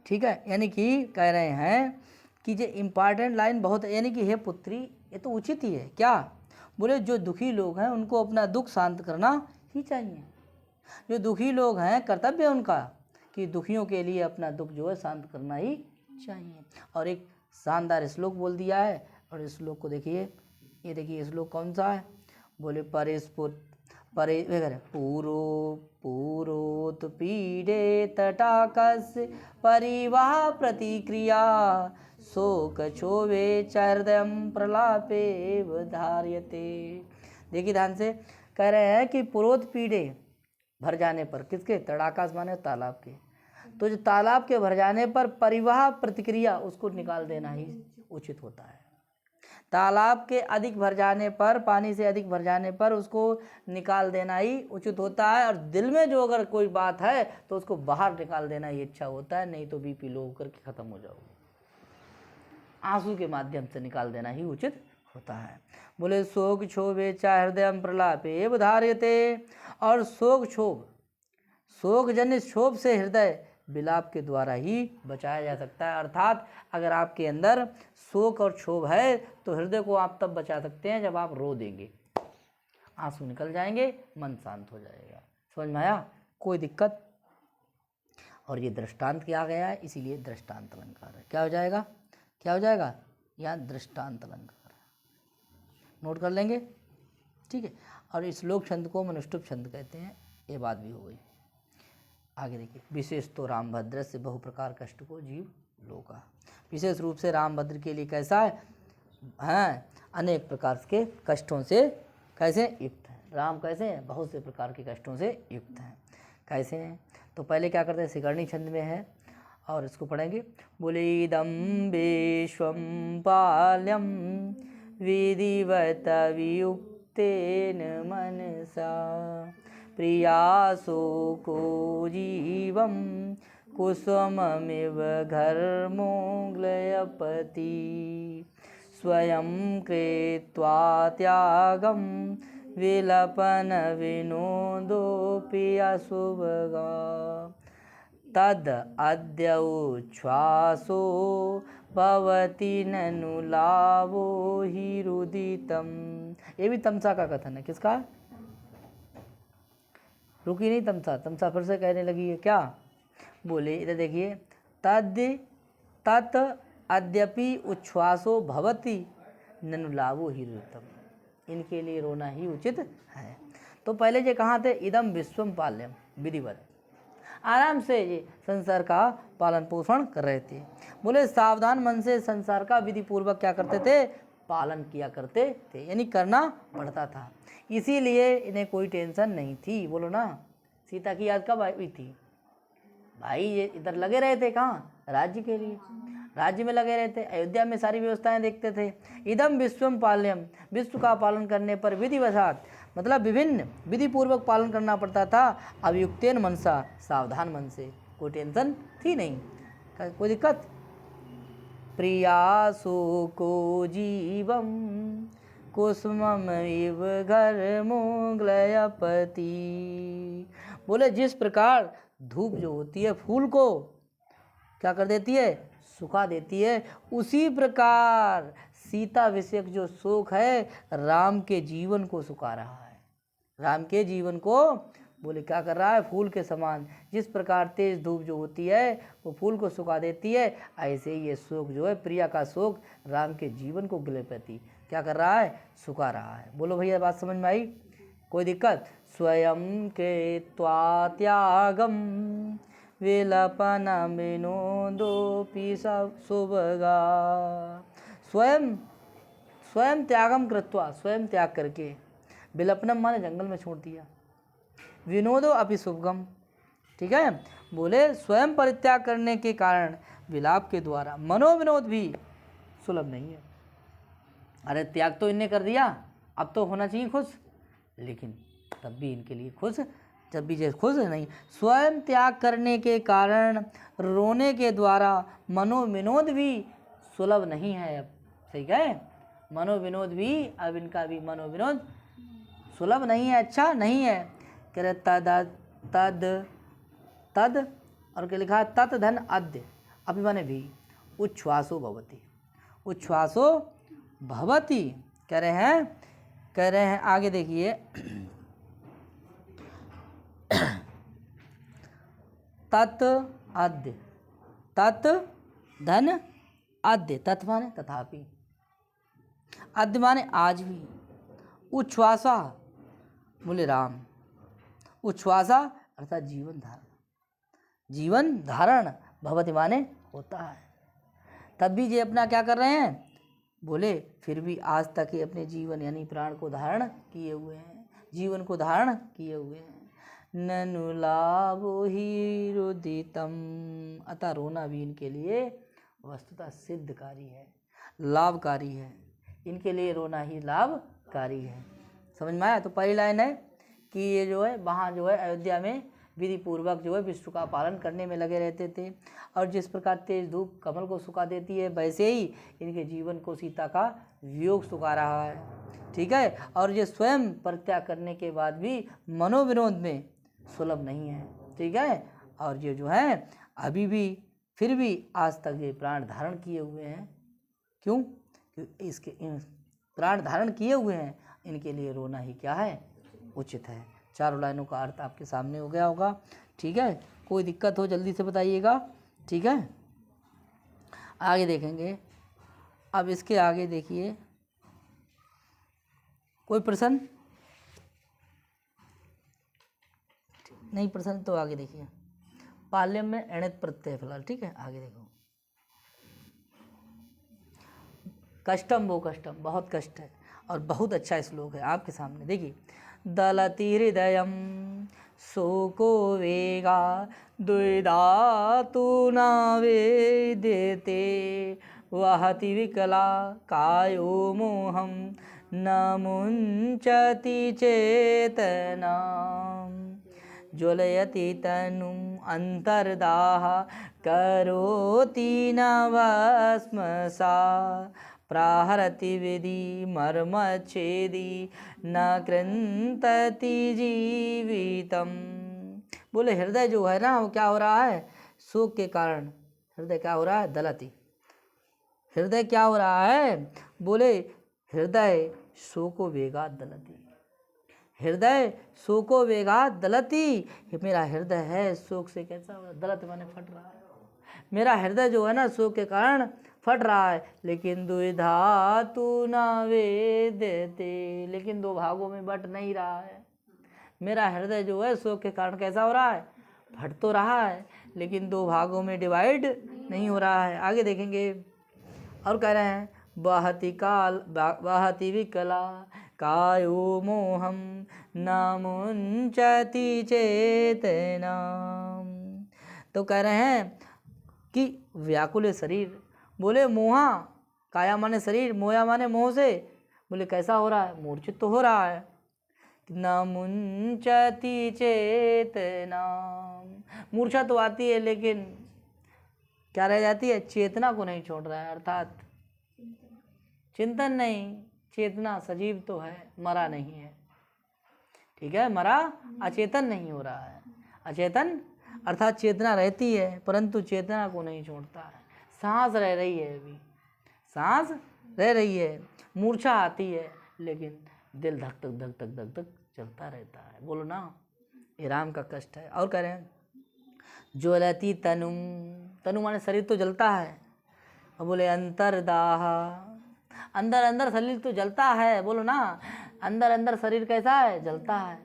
ठीक है। यानी कि कह रहे हैं कि ये इम्पॉर्टेंट लाइन बहुत है, यानी कि हे पुत्री ये तो उचित ही है, क्या, बोले जो दुखी लोग हैं उनको अपना दुख शांत करना ही चाहिए। जो दुखी लोग हैं कर्तव्य है उनका कि दुखियों के लिए अपना दुख जो है शांत करना ही चाहिए। और एक शानदार श्लोक बोल दिया है, और इस श्लोक को देखिए, ये देखिए श्लोक कौन सा है, बोले पूरोत पीडे तटाकस परिवाह प्रतिक्रिया शोक क्षोभे च हृदय प्रलापे धार्यते। देखिए ध्यान से, कह रहे हैं कि पुरोत पीड़े भर जाने पर, किसके, तड़ाकाश माने तालाब के, तो जो तालाब के भर जाने पर परिवाह प्रतिक्रिया उसको निकाल देना ही उचित होता है। तालाब के अधिक भर जाने पर, पानी से अधिक भर जाने पर उसको निकाल देना ही उचित होता है। और दिल में जो अगर कोई बात है तो उसको बाहर निकाल देना ही अच्छा होता है, नहीं तो बीपी लो होकर के खत्म हो जाओगे। आंसू के माध्यम से निकाल देना ही उचित होता है। बोले शोक क्षोभे चा हृदय प्रलापे एव धार्यते, और शोक क्षोभ, शोक जन्य क्षोभ से हृदय विलाप के द्वारा ही बचाया जा सकता है। अर्थात अगर आपके अंदर शोक और क्षोभ है तो हृदय को आप तब बचा सकते हैं जब आप रो देंगे, आंसू निकल जाएंगे, मन शांत हो जाएगा। समझ में आया, कोई दिक्कत। और ये दृष्टांत किया गया है, इसीलिए दृष्टांत अलंकार है। क्या हो जाएगा, क्या हो जाएगा, यहाँ दृष्टांत अलंकार है, नोट कर लेंगे, ठीक है। और इस श्लोक छंद को मनुष्टुप छंद कहते हैं, ये बात भी हो गई। आगे देखिए, विशेष तो रामभद्र से बहु प्रकार कष्ट को जीव लोका, विशेष रूप से रामभद्र के लिए कैसा है, हैं अनेक प्रकार के कष्टों से कैसे युक्त हैं। राम कैसे हैं, बहुत से प्रकार के कष्टों से युक्त हैं। कैसे हैं, तो पहले क्या करते हैं, सिकर्णी छंद में है और इसको पढ़ेंगे। बोले इदं विश्वं पाल्यं विधिवत वियुक्तेन मनसा प्रियाशोको जीवं कुसुममिव घर्मोग्लयपति स्वयं कृत्वा त्यागं विलपन विनोदोऽपि अशुभगा तद अद्य उच्छ्वासो भवति ननु लाभो हि रुदितम। ये भी तमसा का कथन है। किसका? रुकी नहीं तमसा, तमसा फिर से कहने लगी है क्या? बोले इधर देखिए, तत् अद्यपि उच्छ्वासो भवति ननु लाभो हि रुदितम। इनके लिए रोना ही उचित है। तो पहले ये कहाँ थे? इदम विश्वम पाल्यम, विधिवत आराम से ये संसार का पालन पोषण कर रहे थे। बोले सावधान मन से संसार का विधि पूर्वक क्या करते थे? पालन किया करते थे, यानी करना पड़ता था। इसीलिए इन्हें कोई टेंशन नहीं थी। बोलो ना, सीता की याद कब आई थी? भाई ये इधर लगे रहे थे, कहाँ? राज्य के लिए, राज्य में लगे रहे थे, अयोध्या में सारी व्यवस्थाएं देखते थे। इदम विश्वम पाल्यम, विश्व का पालन करने पर विधिवशात मतलब विभिन्न विधि पूर्वक पालन करना पड़ता था। अभियुक्तेन मनसा, सावधान मन से, कोई टेंशन थी नहीं, कोई दिक्कत। प्रियाशोको जीवम कुसुममिव घर्मोग्लयपति। बोले जिस प्रकार धूप जो होती है फूल को क्या कर देती है? सुखा देती है, उसी प्रकार सीता विषयक जो शोक है राम के जीवन को सुखा रहा है। राम के जीवन को बोले क्या कर रहा है? फूल के समान। जिस प्रकार तेज धूप जो होती है वो फूल को सुखा देती है, ऐसे ही ये शोक जो है, प्रिया का शोक, राम के जीवन को गिलपति क्या कर रहा है? सुखा रहा है। बोलो भैया, बात समझ में आई? कोई दिक्कत? स्वयं के त्यागम विलपन विनोदोपि सुभगा। स्वयं त्यागम कृत्वा, स्वयं त्याग करके, विलपनम माने जंगल में छोड़ दिया, विनोदो अपि शुभगम, ठीक है। बोले स्वयं परित्याग करने के कारण विलाप के द्वारा मनोविनोद भी सुलभ नहीं है। अरे त्याग तो इनने कर दिया, अब तो होना चाहिए खुश, लेकिन तब भी इनके लिए खुश, जब भी जैसे खुश नहीं। स्वयं त्याग करने के कारण रोने के द्वारा मनोविनोद भी सुलभ नहीं है। अब सही है, मनोविनोद भी, अब इनका भी मनोविनोद सुलभ नहीं है, अच्छा नहीं है। कह रहे तद और क्या लिखा है? तत् धन अद्य, अभी माने भी, उच्छ्वासो भवति, उच्छ्वासो भवति कह रहे हैं आगे देखिए। तत् अद्य, तत् धन अद्य, तत् माने तथापि, अद्य माने आज भी, उच्छ्वासा बोले राम, उच्छ्वासा अर्थात जीवन धारण, जीवन धारण भवति माने होता है। तब भी ये अपना क्या कर रहे हैं? बोले फिर भी आज तक ये अपने जीवन यानी प्राण को धारण किए हुए हैं, जीवन को धारण किए हुए हैं। ननु लाभो हि रुदितम, अतः रोना भी इनके लिए वस्तुतः सिद्धकारी है, लाभकारी है। इनके लिए रोना ही लाभकारी है। समझ में आया? तो पहली लाइन है कि ये जो है वहाँ जो है अयोध्या में विधि पूर्वक जो है विश्व का पालन करने में लगे रहते थे, और जिस प्रकार तेज धूप कमल को सुखा देती है, वैसे ही इनके जीवन को सीता का वियोग सुखा रहा है, ठीक है। और ये स्वयं परित्याग करने के बाद भी मनोविनोद में सुलभ नहीं है, ठीक है। और ये जो है अभी भी फिर भी आज तक ये प्राण धारण किए हुए हैं। क्यों? क्योंकि इसके प्राण धारण किए हुए हैं, इनके लिए रोना ही क्या है? उचित है। चारों लाइनों का अर्थ आपके सामने हो गया होगा, ठीक है। कोई दिक्कत हो जल्दी से बताइएगा, ठीक है। आगे देखेंगे, अब इसके आगे देखिए, कोई प्रश्न नहीं? प्रश्न तो आगे देखिए, पाल्यम में एणित प्रत्यय फिलहाल, ठीक है। आगे देखो, कष्टम वो कष्टम, बहुत कष्ट है और बहुत अच्छा श्लोक है आपके सामने। देखिए, दलति हृदयम शोको वेगा द्विधा तु न वेद्यते वहति विकला कायो मोहम न मुंचति चेतना। ज्वलयति तनुम् अन्तर्दाह करोति न भस्मसा प्राहरति विधि मर्मच्छेदी न कृन्तति जीवितम। बोले हृदय जो है ना वो क्या हो रहा है, शोक के कारण हृदय क्या हो रहा है, दलती। हृदय क्या हो रहा है, बोले हृदय शोको वेगात दलती, हृदय शोको वेगात दलती। मेरा हृदय है शोक से कैसा हो रहा है, दलत माने फट रहा है। मेरा हृदय जो है ना शोक के कारण फट रहा है। लेकिन द्विधा तू न वेदते, लेकिन दो भागों में बट नहीं रहा है। मेरा हृदय जो है शोक के कारण कैसा हो रहा है, फट तो रहा है लेकिन दो भागों में डिवाइड नहीं हो रहा है। आगे देखेंगे और कह रहे हैं बहति विकला कायो मोहम न मुंचति चेतना। तो कह रहे हैं कि व्याकुल शरीर, बोले मोहा, काया माने शरीर, मोया माने मोह से, बोले कैसा हो रहा है, मूर्छित तो हो रहा है। न मुंचति चेतना, मूर्छा तो आती है लेकिन क्या रह जाती है, चेतना को नहीं छोड़ रहा है, अर्थात चिंतन नहीं, चेतना सजीव तो है, मरा नहीं है। ठीक है, मरा अचेतन नहीं हो रहा है। अचेतन अर्थात चेतना रहती है परंतु चेतना को नहीं छोड़ता है। सांस रह रही है, अभी सांस रह रही है, मूर्छा आती है लेकिन दिल धक धक धक धक धक धक चलता रहता है। बोलो ना, ये राम का कष्ट है। और कह रहे हैं ज्वलति तनुम, तनु माने शरीर तो जलता है, और बोले अंतर्दाह, अंदर अंदर शरीर तो जलता है। बोलो ना, अंदर अंदर शरीर कैसा है, जलता है।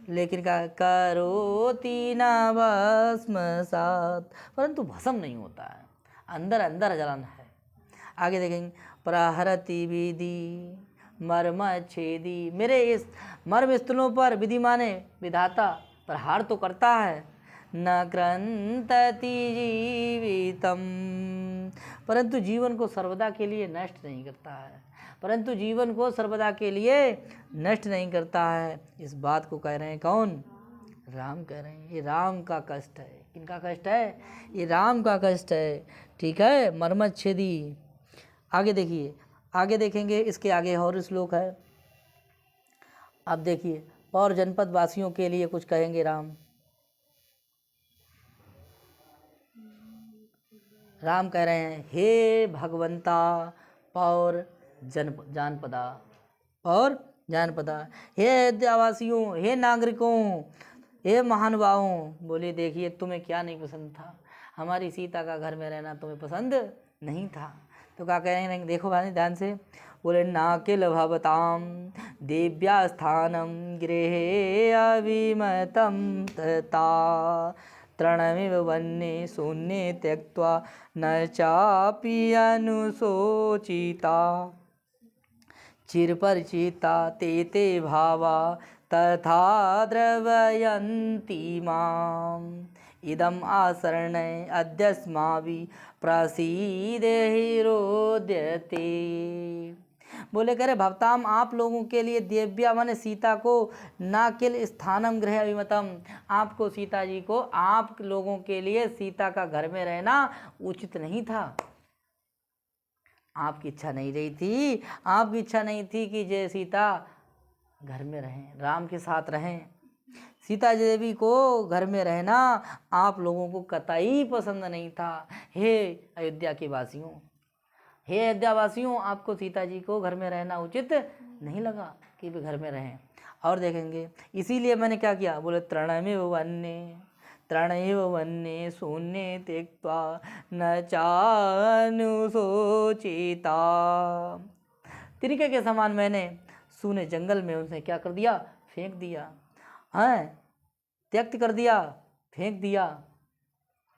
लेकिन क्या करोति न भस्मसात्, परंतु भस्म नहीं होता है, अंदर अंदर जलन है। आगे देखेंगे प्रहरति विधि मर्मच्छेदी, मेरे इस मर्म स्थलों पर विधि माने विधाता प्रहार तो करता है। न कृन्तति जीवितम, परंतु जीवन को सर्वदा के लिए नष्ट नहीं करता है, परंतु जीवन को सर्वदा के लिए नष्ट नहीं करता है। इस बात को कह रहे हैं कौन, राम कह रहे हैं। ये राम का कष्ट है। किनका कष्ट है, ये राम का कष्ट है। ठीक है, मर्मच्छेदी। आगे देखिए, आगे देखेंगे, इसके आगे और श्लोक है। अब देखिए, और जनपद वासियों के लिए कुछ कहेंगे राम। राम कह रहे हैं हे भगवंता पौर जानपदा, और जानपदा, हे अयोध्यावासियों, हे नागरिकों, हे महानुभावों। बोले देखिए तुम्हें क्या नहीं पसंद था, हमारी सीता का घर में रहना तुम्हें पसंद नहीं था। तो क्या कह रहे हैं, देखो भाई ध्यान से। बोले नाकिल भवताम दिव्या स्थानम गृहे अविमतम तथा तृणमिव वन्ये शून्ये त्यक्त्वा न चापि अनुशोचिता चिरपरिचिता ते ते भावा तथा द्रवयन्ति माम् इदम् आसरणे अद्यस्माभिः प्रसीदेहि रोदते। बोले करे भवताम, आप लोगों के लिए दिव्या माने सीता को, नाकिल स्थानम गृह अभिमतम, आपको सीता जी को, आप लोगों के लिए सीता का घर में रहना उचित नहीं था। आपकी इच्छा नहीं रही थी, आपकी इच्छा नहीं थी कि जय सीता घर में रहें, राम के साथ रहें। सीता देवी को घर में रहना आप लोगों को कतई पसंद नहीं था। हे अयोध्या के वासियों, हे अयोध्यावासियों, आपको सीता जी को घर में रहना उचित नहीं लगा कि वे घर में रहें। और देखेंगे इसीलिए मैंने क्या किया, बोले तृणमिव वन्ये, तृणैव वन्ये शून्ये त्यक्त्वा न चानुशोचिता। तिनके के समान मैंने सूने जंगल में उनसे क्या कर दिया, फेंक दिया, हैं, त्यक्त कर दिया, फेंक दिया।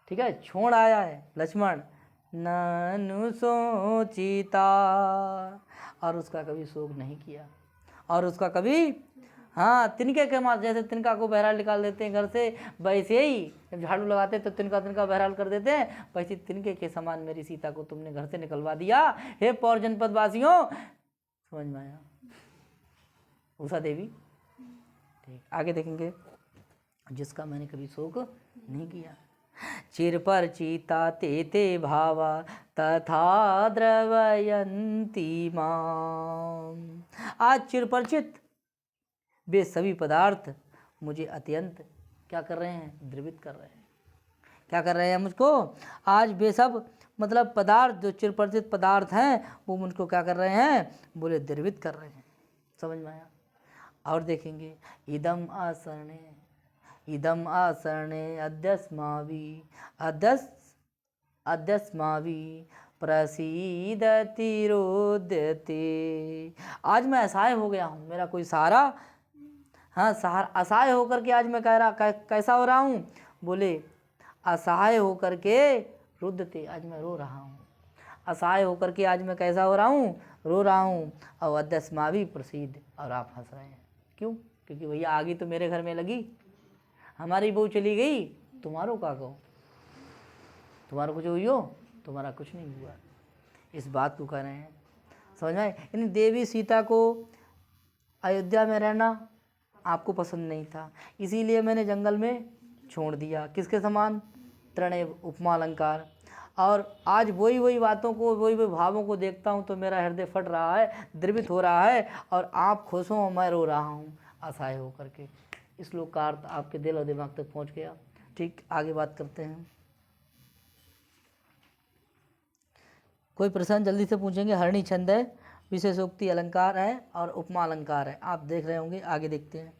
ठीक है, छोड़ आया है लक्ष्मण, ननुशोचिता, और उसका कभी शोक नहीं किया, और उसका कभी, हाँ, तिनके के मार, जैसे तिनका को बहरहाल निकाल देते हैं घर से, वैसे ही जब झाड़ू लगाते तो तिनका तिनका बहरहाल कर देते हैं, वैसे तिनके के समान मेरी सीता को तुमने घर से निकलवा दिया। हे पौर जनपद वासियों, समझ में आया उषा देवी। ठीक, आगे देखेंगे जिसका मैंने कभी शोक नहीं किया। चिर पर चीता ते भावा तथा द्रवयन्ति माम। आज चिर परिचित वे सभी पदार्थ मुझे अत्यंत क्या कर रहे हैं, द्रवित कर रहे हैं। क्या कर रहे हैं मुझको? आज वे सब मतलब पदार्थ जो चिर परिचित पदार्थ हैं वो मुझको क्या कर रहे हैं, बोले द्रवित कर रहे हैं। समझ में आया? और देखेंगे, इदम आसरणे अद्यस्माभि प्रसीदति रोदते। आज मैं असहाय हो गया हूँ, मेरा कोई सहारा, हाँ सहारा, असहाय होकर के आज मैं कह रहा कैसा हो रहा हूँ, बोले असहाय होकर के रुदते, आज मैं रो रहा हूँ। असहाय होकर के आज मैं कैसा हो रहा हूँ, रो रहा हूँ। और अद्यस्माभि प्रसीद, और आप हंस रहे हैं। क्यों? क्योंकि भैया आगे तो मेरे घर में लगी, हमारी बहू चली गई, तुम्हारो का कहो, तुम्हारा कुछ हुई हो, तुम्हारा कुछ नहीं हुआ। इस बात को कह रहे हैं। समझ में? यानी देवी सीता को अयोध्या में रहना आपको पसंद नहीं था, इसीलिए मैंने जंगल में छोड़ दिया। किसके समान? त्रणय उपमा अलंकार। और आज वही बातों को, वही भावों को देखता हूँ तो मेरा हृदय फट रहा है, द्रवित हो रहा है, और आप खुश हो, मैं रो रहा हूँ असहाय होकर के। इस श्लोक का अर्थ आपके दिल और दिमाग तक पहुँच गया। ठीक, आगे बात करते हैं। कोई प्रश्न जल्दी से पूछेंगे। हरणी छंद है, विशेषोक्ति अलंकार है और उपमा अलंकार है। आप देख रहे होंगे, आगे देखते हैं।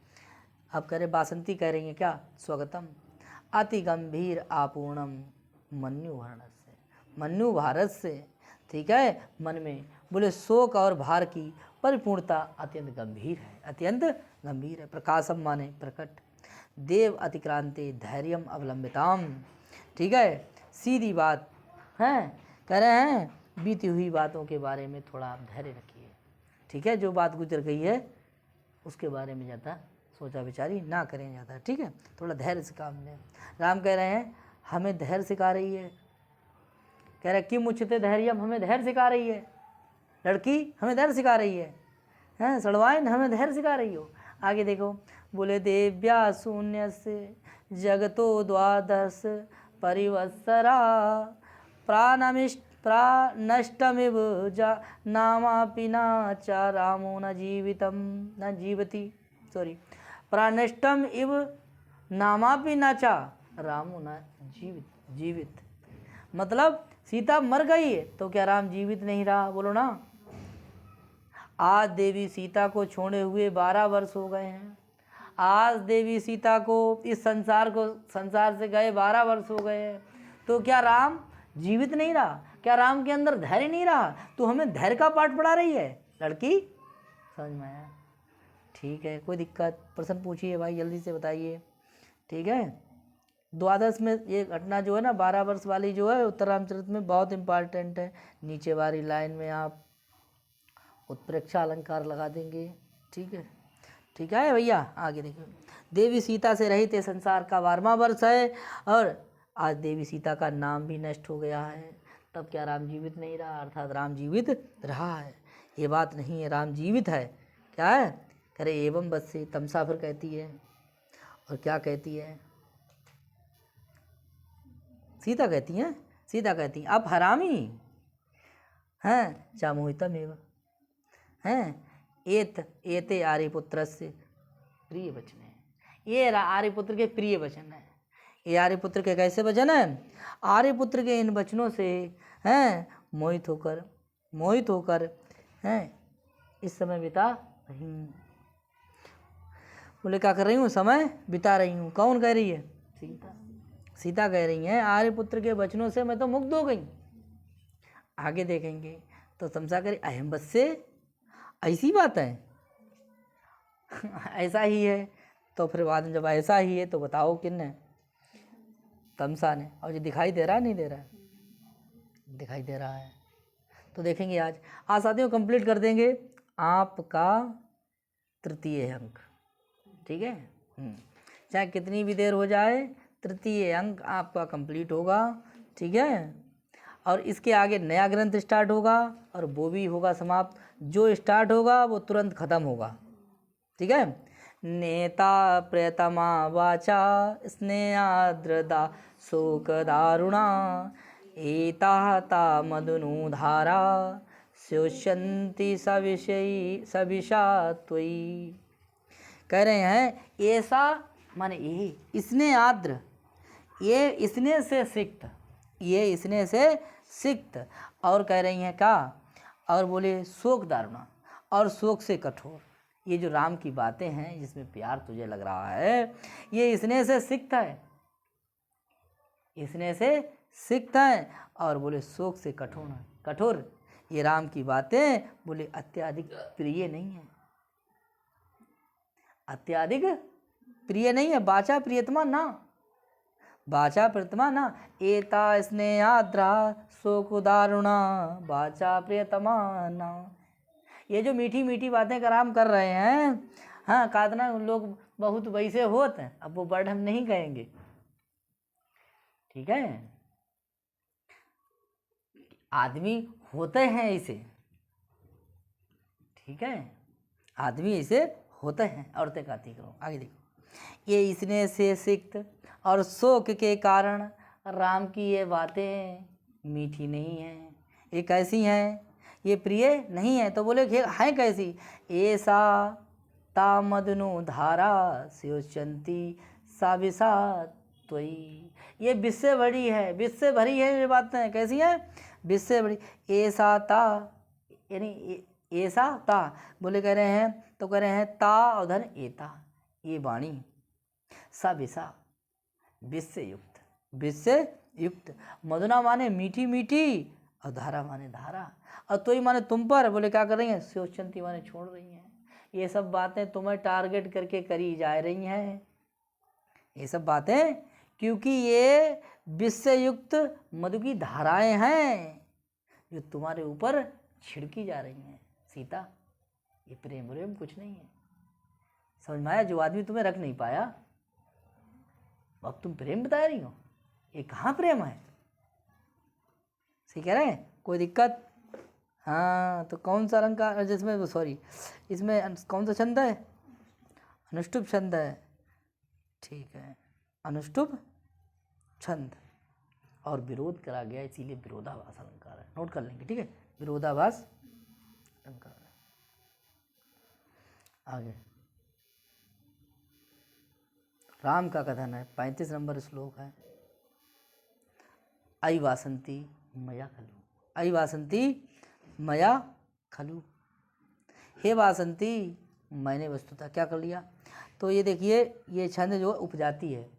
आप कह रहे बासंती कह रही हैं क्या? स्वागतम। अति गंभीर आपूर्णम मन्यु भारत से, ठीक है, मन में बोले शोक और भार की परिपूर्णता अत्यंत गंभीर है, अत्यंत गंभीर है। प्रकाशम माने प्रकट, देव अतिक्रांते धैर्यम अवलंबिताम, ठीक है, सीधी बात है, कह रहे हैं बीती हुई बातों के बारे में थोड़ा आप धैर्य रखिए, ठीक है, जो बात गुजर गई है उसके बारे में ज़्यादा सोचा विचारी ना करें ज़्यादा, ठीक है, थोड़ा धैर्य से काम लें। राम कह रहे हैं हमें धैर्य सिखा रही है, कह रहे किम उच्यते धैर्यम, हमें धैर्य सिखा रही है, लड़की हमें धैर्य सिखा रही है, हैं सड़वाइन हमें धैर्य सिखा रही हो। आगे देखो, बोले देव्या शून्य से जगतो द्वादश परिवत्सरा प्राणष्टमिव जा नामापि न च रामो न जीवति, सॉरी, प्राणष्टम इव नामापि न च रामो न जीवित, मतलब सीता मर गई है तो क्या राम जीवित नहीं रहा? बोलो ना। आज देवी सीता को छोड़े हुए 12 वर्ष हो गए हैं। आज देवी सीता को इस संसार से गए 12 वर्ष हो गए हैं, तो क्या राम जीवित नहीं रहा? क्या राम के अंदर धैर्य नहीं रहा? तो हमें धैर्य का पाठ पढ़ा रही है लड़की। समझ में आया? ठीक है, कोई दिक्कत? प्रश्न पूछिए भाई, जल्दी से बताइए, ठीक है। द्वादश में ये घटना जो है ना 12 वर्ष वाली जो है उत्तर रामचरित में बहुत इम्पॉर्टेंट है। नीचे वाली लाइन में आप उत्प्रेक्षा अलंकार लगा देंगे, ठीक है, ठीक है भैया। आगे देखिए, देवी सीता से रहित संसार का 12वां वर्ष है और आज देवी सीता का नाम भी नष्ट हो गया है, तब क्या राम जीवित नहीं रहा? अर्थात राम जीवित रहा है, ये बात नहीं है, राम जीवित है। क्या है? करे एवं बस से तमसा फिर कहती है, और क्या कहती है? सीता कहती हैं आप हरामी हैं, चामोहितम एवं हैं एते आर्यपुत्र से प्रिय वचन है। ये आर्यपुत्र के प्रिय वचन है। ये आर्यपुत्र के कैसे वचन है? आर्यपुत्र के इन वचनों से हैं मोहित होकर हैं इस समय बिता रही हूँ। बोले क्या कर रही हूँ? समय बिता रही हूँ। कौन कह रही है? सीता कह रही हैं आर्यपुत्र के वचनों से मैं तो मुग्ध हो गई। आगे देखेंगे तो तमसा करी अहम बस से, ऐसी बात है ऐसा ही है। तो फिर बाद में जब ऐसा ही है तो बताओ किसने? तमसा ने। और ये दिखाई दे रहा नहीं दे रहा है? दिखाई दे रहा है। तो देखेंगे आज साथियों कंप्लीट कर देंगे आपका तृतीय अंक, ठीक है। चाहे कितनी भी देर हो जाए, तृतीय अंक आपका कंप्लीट होगा, ठीक है। और इसके आगे नया ग्रंथ स्टार्ट होगा और वो भी होगा समाप्त। जो स्टार्ट होगा वो तुरंत ख़त्म होगा, ठीक है। नेता प्रियतमा वाचा स्नेहाद्रदा शोकदारुणा एताः ता मधुनुधारा स्योष्यन्ति सविषा त्वयि। कह रहे हैं ऐसा माने ये इसने आद्र, ये इसने से सिक्त, ये इसने से सिक्त। और कह रही हैं क्या, और बोले शोक दारुणा, और शोक से कठोर। ये जो राम की बातें हैं जिसमें प्यार तुझे लग रहा है, ये इसने से सिक्त है, इसने से सिक्त है। और बोले शोक से कठोर कठोर। ये राम की बातें बोले अत्याधिक प्रिय नहीं है, अत्याधिक प्रिय नहीं है। बाचा प्रियतमा ना, बाचा प्रियतमा ना। एता स्नेहाद्रा शोक दारुणा बाचा प्रियतमा ना। ये जो मीठी मीठी बातें कराम कर रहे हैं, हाँ कादना लोग बहुत वैसे होते हैं, अब वो वर्ड हम नहीं कहेंगे, ठीक है। आदमी होते हैं इसे, ठीक है, आदमी इसे होते हैं। औरतें कहती करो आगे देखो। ये इसने से सिक्त और शोक के कारण राम की ये बातें मीठी नहीं हैं। ये कैसी हैं, ये प्रिय नहीं है। तो बोले हैं कैसी, ऐसा ता मदनु धारा स्योचंती साविसा त्वयि। ये विष से भरी है, विष से भरी है ये बातें। कैसी हैं, विष से भरी। ऐसा ता यानी ऐसा ता, बोले कह रहे हैं तो कह रहे हैं ता उधर एता, ये वाणी सा विषा, विष से युक्त, विष से युक्त। मधुना माने मीठी मीठी, और धारा माने धारा। और तो ही माने तुम पर, बोले क्या कर रही हैं, स्योचंती माने छोड़ रही हैं। ये सब बातें तुम्हें टारगेट करके करी जा रही हैं, ये सब बातें, क्योंकि ये विष से युक्त मधु की धाराएं हैं जो तुम्हारे ऊपर छिड़की जा रही हैं। सीता, ये प्रेम प्रेम कुछ नहीं है, समझ में आया। जो आदमी तुम्हें रख नहीं पाया, अब तुम प्रेम बता रही हो, ये कहाँ प्रेम है। सही कह रहे हैं, कोई दिक्कत। हाँ तो कौन सा रंग का, जिसमें सॉरी इसमें कौन सा छंद है, अनुष्टुप छंद है, ठीक है, अनुष्टुप छंद। और विरोध करा गया इसीलिए विरोधाभास अलंकार है, नोट कर लेंगे, ठीक है, विरोधाभास अलंकार है। आगे राम का कथन है, 35 नंबर श्लोक है। अयि वासंती मया खलु, अयि वासंती मया खलु। हे वासंती, मैंने वस्तुतः क्या कर लिया। तो ये देखिए, ये छंद जो उपजाति है,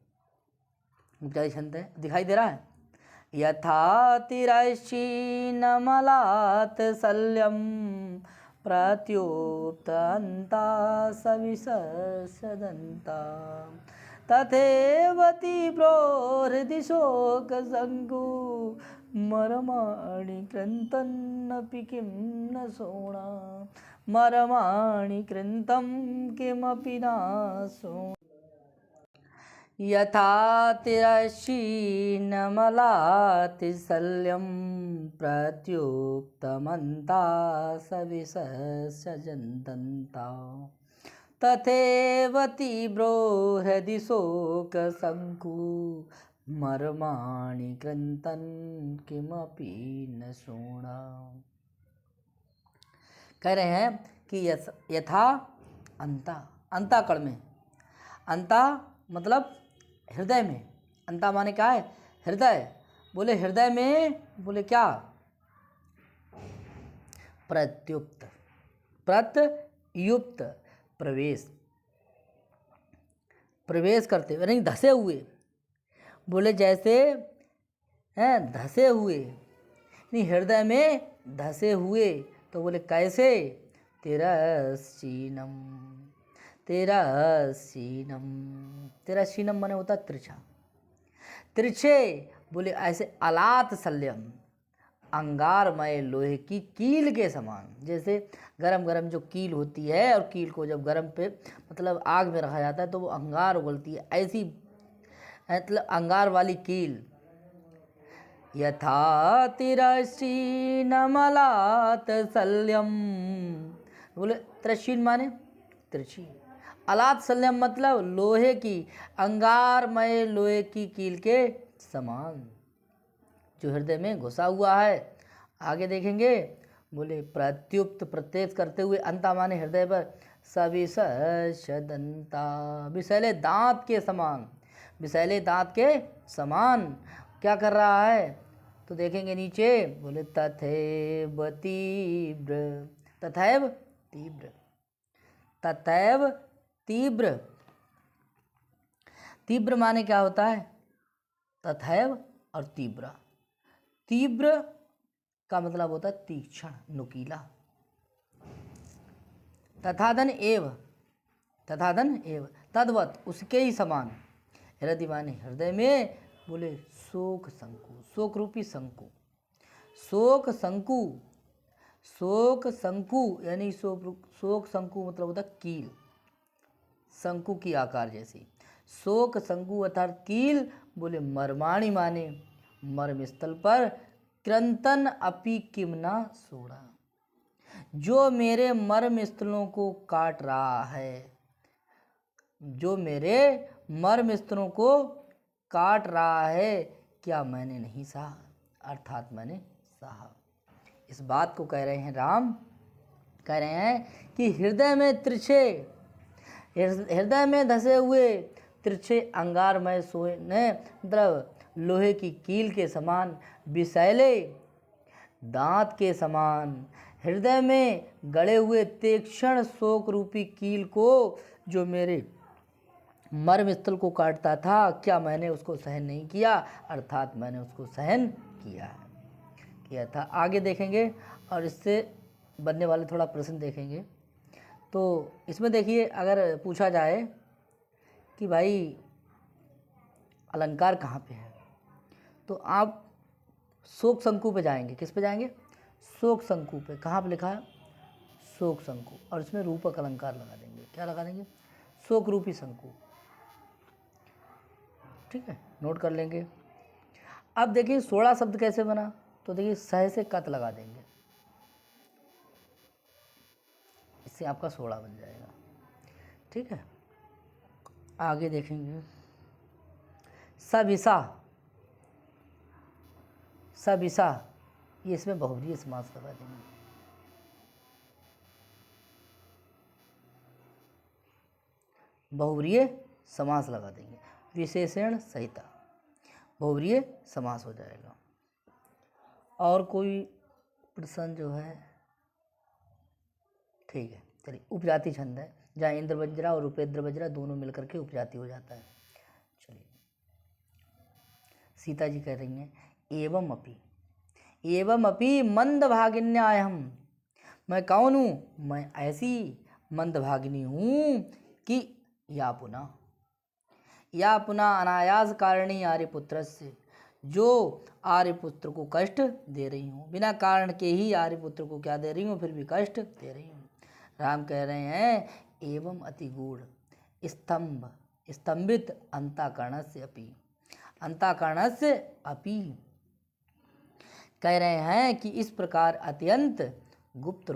उपजाति छंद है, दिखाई दे रहा है। यथा तिरश्चीनमलात् शल्यं प्रत्युत्तन्ता सविसर्षदन्ता तथैव तीव्रो हृदि शोकसङ्गो मरमाणि कृन्तन्नपि किं न सोणा, मरमाणि कृन्तं किमपि न सोणा। यथा तिरश्चीनमलातिशल्यं प्रत्युत्तमन्ता सविसर्षजन्तन्ता तथैव तीव्रो हृदि शोकसङ्कु मर्माणि कृन्तन् किमपि न सोणा। कह रहे हैं कि यथा अंता, अंताकड़ में, अंता मतलब हृदय में, अंता माने क्या है, हृदय। बोले हृदय में, बोले क्या, प्रत्युक्त, प्रत्युक्त प्रवेश, प्रवेश करते हुए नहीं धसे हुए। बोले जैसे हैं धसे हुए, नहीं हृदय में धसे हुए। तो बोले कैसे, तिरश्चीनम, तिरश्चीनम, तिरश्चीनम माने होता तिरछा, तिरछे। बोले ऐसे अलात शल्यम, अंगारमय लोहे की कील के समान। जैसे गरम गरम जो कील होती है, और कील को जब गरम पे मतलब आग में रखा जाता है तो वो अंगार उगलती है, ऐसी मतलब अंगार वाली कील। यथा तिरश्चीनमलात् शल्यम, बोले तिरश्चीन माने तिरछी, अलात सल्यम मतलब लोहे की, अंगारमय लोहे की कील के समान, जो हृदय में घुसा हुआ है। आगे देखेंगे, बोले प्रत्युक्त प्रत्येक करते हुए, अंता माने हृदय पर, सविशदंता विषैले दांत के समान, विषैले दांत के समान क्या कर रहा है, तो देखेंगे नीचे, बोले तथैव तीव्र, तथैव तीव्र, तथैव तीव्र, तीव्र माने क्या होता है, तथैव और तीव्र, तीव्र का मतलब होता है तीक्ष्ण, नुकीला, तथाधन एव, तथाधन एव, तद्वत उसके ही समान, हृदय माने हृदय में, बोले शोक शंकु, शोक रूपी शंकु, शोक शंकु, शोक शंकु यानी शोक शंकु मतलब होता कील, शंकु की आकार जैसी, शोक शंकु अर्थात कील, बोले मर्माणी माने मर्म स्थल पर, क्रंतन अपि किमना सोड़ा, जो मेरे मर्म स्थलों को काट रहा है, जो मेरे मर्म स्थलों को काट रहा है, क्या मैंने नहीं सहा, अर्थात मैंने सहा। इस बात को कह रहे हैं राम, कह रहे हैं कि हृदय में तिरछे, हृदय में धसे हुए तिरछे अंगारमय सोने द्रव, लोहे की कील के समान, विषैले दांत के समान, हृदय में गड़े हुए तीक्ष्ण शोक रूपी कील को, जो मेरे मर्म स्थल को काटता था, क्या मैंने उसको सहन नहीं किया, अर्थात मैंने उसको सहन किया था। आगे देखेंगे और इससे बनने वाले थोड़ा प्रश्न देखेंगे। तो इसमें देखिए, अगर पूछा जाए कि भाई अलंकार कहाँ पे है, तो आप शोक शंकु पे जाएंगे। किस पे जाएंगे, शोक शंकु पे। कहाँ पे लिखा है, शोक शंकु, और इसमें रूपक अलंकार लगा देंगे। क्या लगा देंगे, शोक रूपी शंकु। ठीक है, नोट कर लेंगे। अब देखिए सोड़ा शब्द कैसे बना, तो देखिए सह से कत लगा देंगे, इससे आपका सोड़ा बन जाएगा। ठीक है, आगे देखेंगे, सविसा, सविसा, ये इसमें बहुव्रीहि समास लगा देंगे। बहुव्रीहि समास लगा देंगे, विशेषण सहिता, बहुव्रीहि समास हो जाएगा। और कोई प्रश्न जो है, ठीक है, चलिए। उपजाति छंद है, जहाँ इंद्र वज्रा और उपेंद्र वज्रा दोनों मिलकर के उपजाति हो जाता है। चलिए, सीता जी कह रही हैं, एवं अपि मंदभागिन्याहम, मैं कौन हूँ, मैं ऐसी मंदभागिनी हूँ कि या पुनः अनायास कारिणी आर्यपुत्र से, जो आर्यपुत्र को कष्ट दे रही हूँ, बिना कारण के ही आर्यपुत्र को क्या दे रही हूँ, फिर भी कष्ट दे रही हूँ। राम कह रहे हैं, एवं अति गूढ़ स्तंभित अंताकरणस्य अपि, अंताकरणस्य अपि, कह रहे हैं कि इस प्रकार अत्यंत गुप्त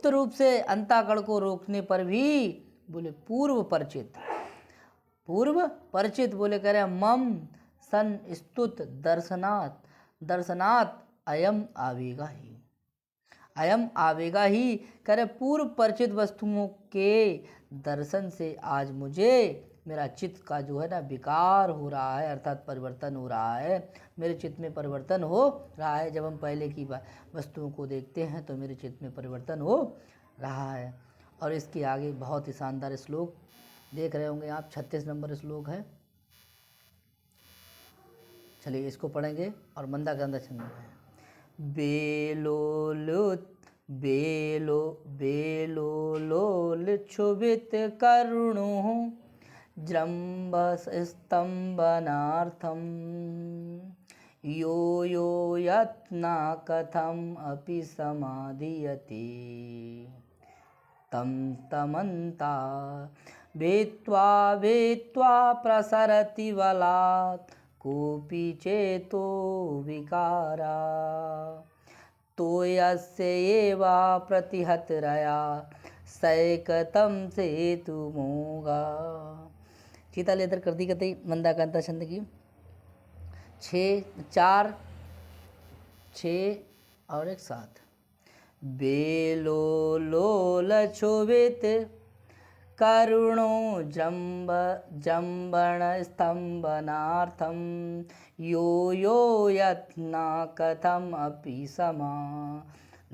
रूप से अंताकरण को रोकने पर भी, बोले पूर्व परिचित, बोले कह रहे हैं मम सन स्तुत दर्शनात् अयम आवेगा ही, कह रहे पूर्व परिचित वस्तुओं के दर्शन से आज मुझे मेरा चित्त का जो है ना विकार हो रहा है, अर्थात परिवर्तन हो रहा है। मेरे चित्त में परिवर्तन हो रहा है। जब हम पहले की वस्तुओं को देखते हैं तो मेरे चित्त में परिवर्तन हो रहा है। और इसके आगे बहुत ही शानदार श्लोक देख रहे होंगे आप, 36 नंबर श्लोक है। चलिए इसको पढ़ेंगे। और मंदाकिनी छंद में है, बेलोलोलुच्छुभित करुणो जृम्भस्तम्भनार्थं यो यत्ना कथम अपि समाधीयते तं तमन्ता भेत्वा प्रसरति बलात् कोऽपि चेतो विकारा तो यस्य एवा प्रतिहतरया सैकतम सेतुमोगा। चीता लेतर कर दी कतई मंदाकांता छंद की। 4 6 और 1 7। बेलो लोल क्षोभित करुणो जम्बण स्तंभनार्थम यो यो यत्ना कथम अपि समा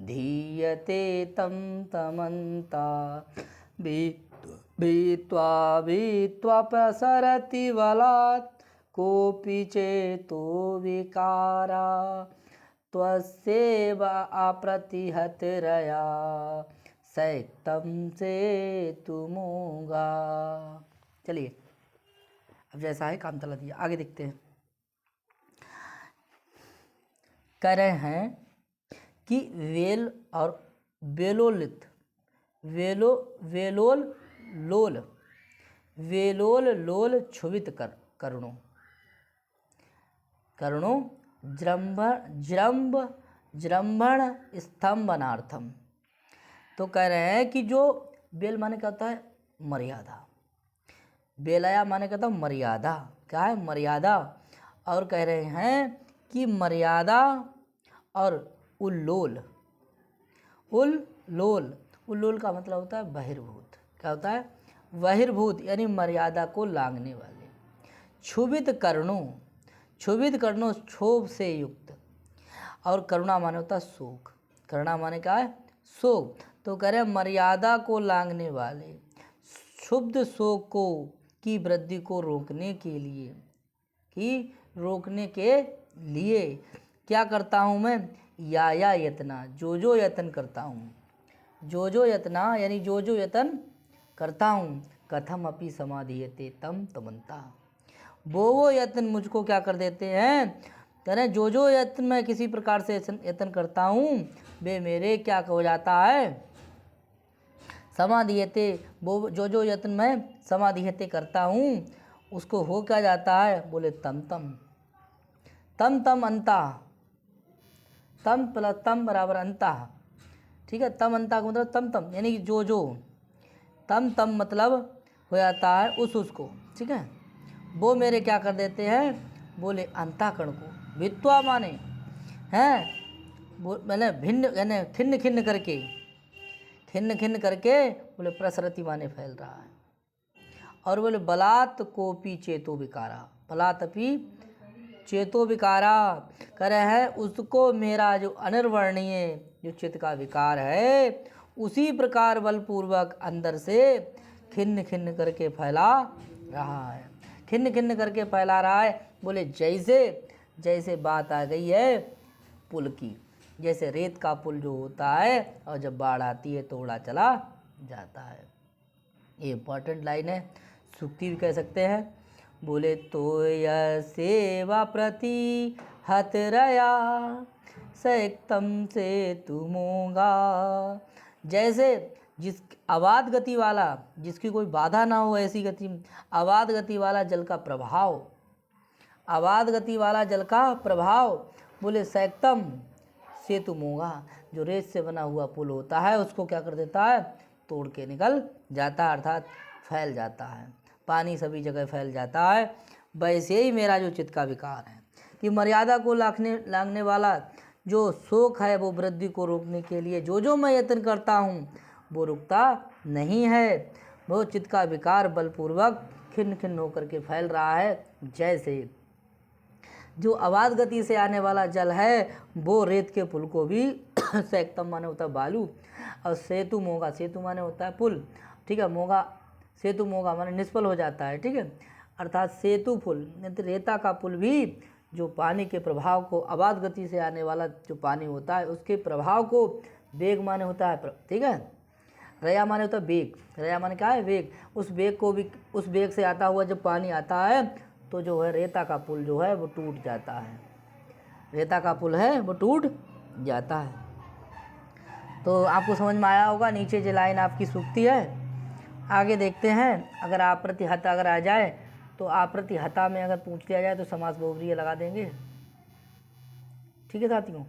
धीयते तं तमन्ता भीत्वा प्रसरति बलात् कोऽपि चेतो विकारा त्वस्यैव अप्रतिहतरया सैक्तं सेतुमोगा। चलिए अब जैसा है काम तला दिया, आगे देखते हैं। कह रहे हैं कि वेल और वेलोलित वेलोल लोल क्षुभित करुणो जृंभण स्तंभनार्थम। तो कह रहे हैं कि जो बेल माने क्या होता है? मर्यादा। बेलया माने क्या होता है? मर्यादा। क्या है? मर्यादा। और कह रहे हैं कि मर्यादा और उल्लोल का मतलब होता है बहिर्भूत। क्या होता है? बहिर्भूत यानी मर्यादा को लांघने वाले। क्षुभित कर्णों क्षोभ से युक्त। और करुणा माने होता है शोक। करुणा माने क्या है? शोक। तो कह रहे हैं मर्यादा को लांघने वाले क्षुब्ध शोक को की वृद्धि को रोकने के लिए क्या करता हूँ मैं? या यत्ना जो यत्न करता हूँ। जो यत्ना यानी जो यत्न करता हूँ। कथम अपि समाधीयते तं तमन्ता। वो यत्न मुझको क्या कर देते हैं? कह रहे जो यत्न मैं किसी प्रकार से यत्न करता हूँ वे मेरे क्या हो जाता है? समाधीयते। वो जो यत्न मैं समाधीयते करता हूँ उसको हो क्या जाता है? बोले तम अंता। तम प्लस तम बराबर अंता। ठीक है, तम अंता का मतलब तम यानी कि जो तम मतलब हो जाता है उसको। ठीक है, वो मेरे क्या कर देते हैं? बोले अंताकरण को भित्वा माने हैं मैंने भिन्न यानी खिन्न करके बोले प्रसरति माने फैल रहा है। और बोले बलात् कोपी चेतो विकारा। बलात् अपि चेतो विकारा कर है उसको मेरा जो अनिर्वर्णीय जो चित्त का विकार है उसी प्रकार बलपूर्वक अंदर से खिन्न करके फैला रहा है। खिन्न करके फैला रहा है। बोले जैसे बात आ गई है पुल की। जैसे रेत का पुल जो होता है और जब बाढ़ आती है तो उड़ा चला जाता है। ये इम्पॉर्टेंट लाइन है, सूक्ति भी कह सकते हैं। बोले तो यह सेवा प्रति हतरया सैक्तम से तुमोगा। जैसे जिस अबाध गति वाला, जिसकी कोई बाधा ना हो ऐसी गति, अबाध गति वाला जल का प्रभाव बोले सैक्तम सेतुमोगा। जो रेत से बना हुआ पुल होता है उसको क्या कर देता है? तोड़ के निकल जाता है, अर्थात फैल जाता है। पानी सभी जगह फैल जाता है। वैसे ही मेरा जो चित्त का विकार है कि मर्यादा को लांघने वाला जो शोक है वो वृद्धि को रोकने के लिए जो मैं यत्न करता हूँ वो रुकता नहीं है। वो चित्त का विकार बलपूर्वक खिन्न होकर के फैल रहा है। जैसे जो अबाध गति से आने वाला जल है वो रेत के पुल को भी सैक्तम माने होता है बालू, और सेतु माने होता है पुल। ठीक है, सेतु मोगा माने निष्फल हो जाता है। ठीक है, अर्थात सेतु पुल रेता का पुल भी जो पानी के प्रभाव को, अबाध गति से आने वाला जो पानी होता है उसके प्रभाव को वेग माने होता है। ठीक है, रया माने होता है वेग। रया माने क्या है? वेग। उस वेग से आता हुआ जब पानी आता है तो जो है रेता का पुल जो है वो टूट जाता है। रेता का पुल है वो टूट जाता है। तो आपको समझ में आया होगा। नीचे जो लाइन आपकी सूक्ति है, आगे देखते हैं। अगर आप्रतिहता अगर आ जाए तो आप्रतिहता में अगर पूछ लिया जाए तो समास बहुव्रीहि लगा देंगे। ठीक है साथियों।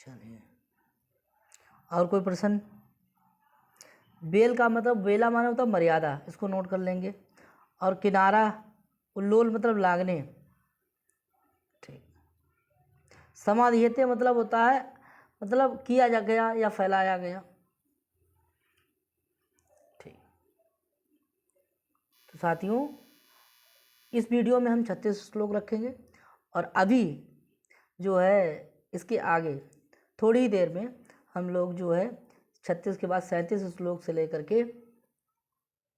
चलिए, और कोई प्रश्न? बेल का मतलब, बेला माने होता मर्यादा, इसको नोट कर लेंगे। और किनारा, उल्लोल मतलब लागने। ठीक। समाधियते मतलब होता है मतलब किया जा गया या फैलाया गया। ठीक। तो साथियों, इस वीडियो में हम 36 श्लोक रखेंगे और अभी जो है इसके आगे थोड़ी ही देर में हम लोग जो है 36 के बाद 37 श्लोक से लेकर के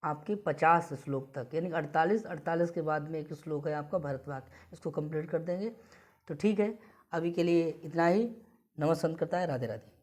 आपके 50 श्लोक तक, यानी 48 के बाद में एक श्लोक है आपका भरतवाक्य, इसको कंप्लीट कर देंगे। तो ठीक है, अभी के लिए इतना ही। नमस्कार करता है। राधे राधे।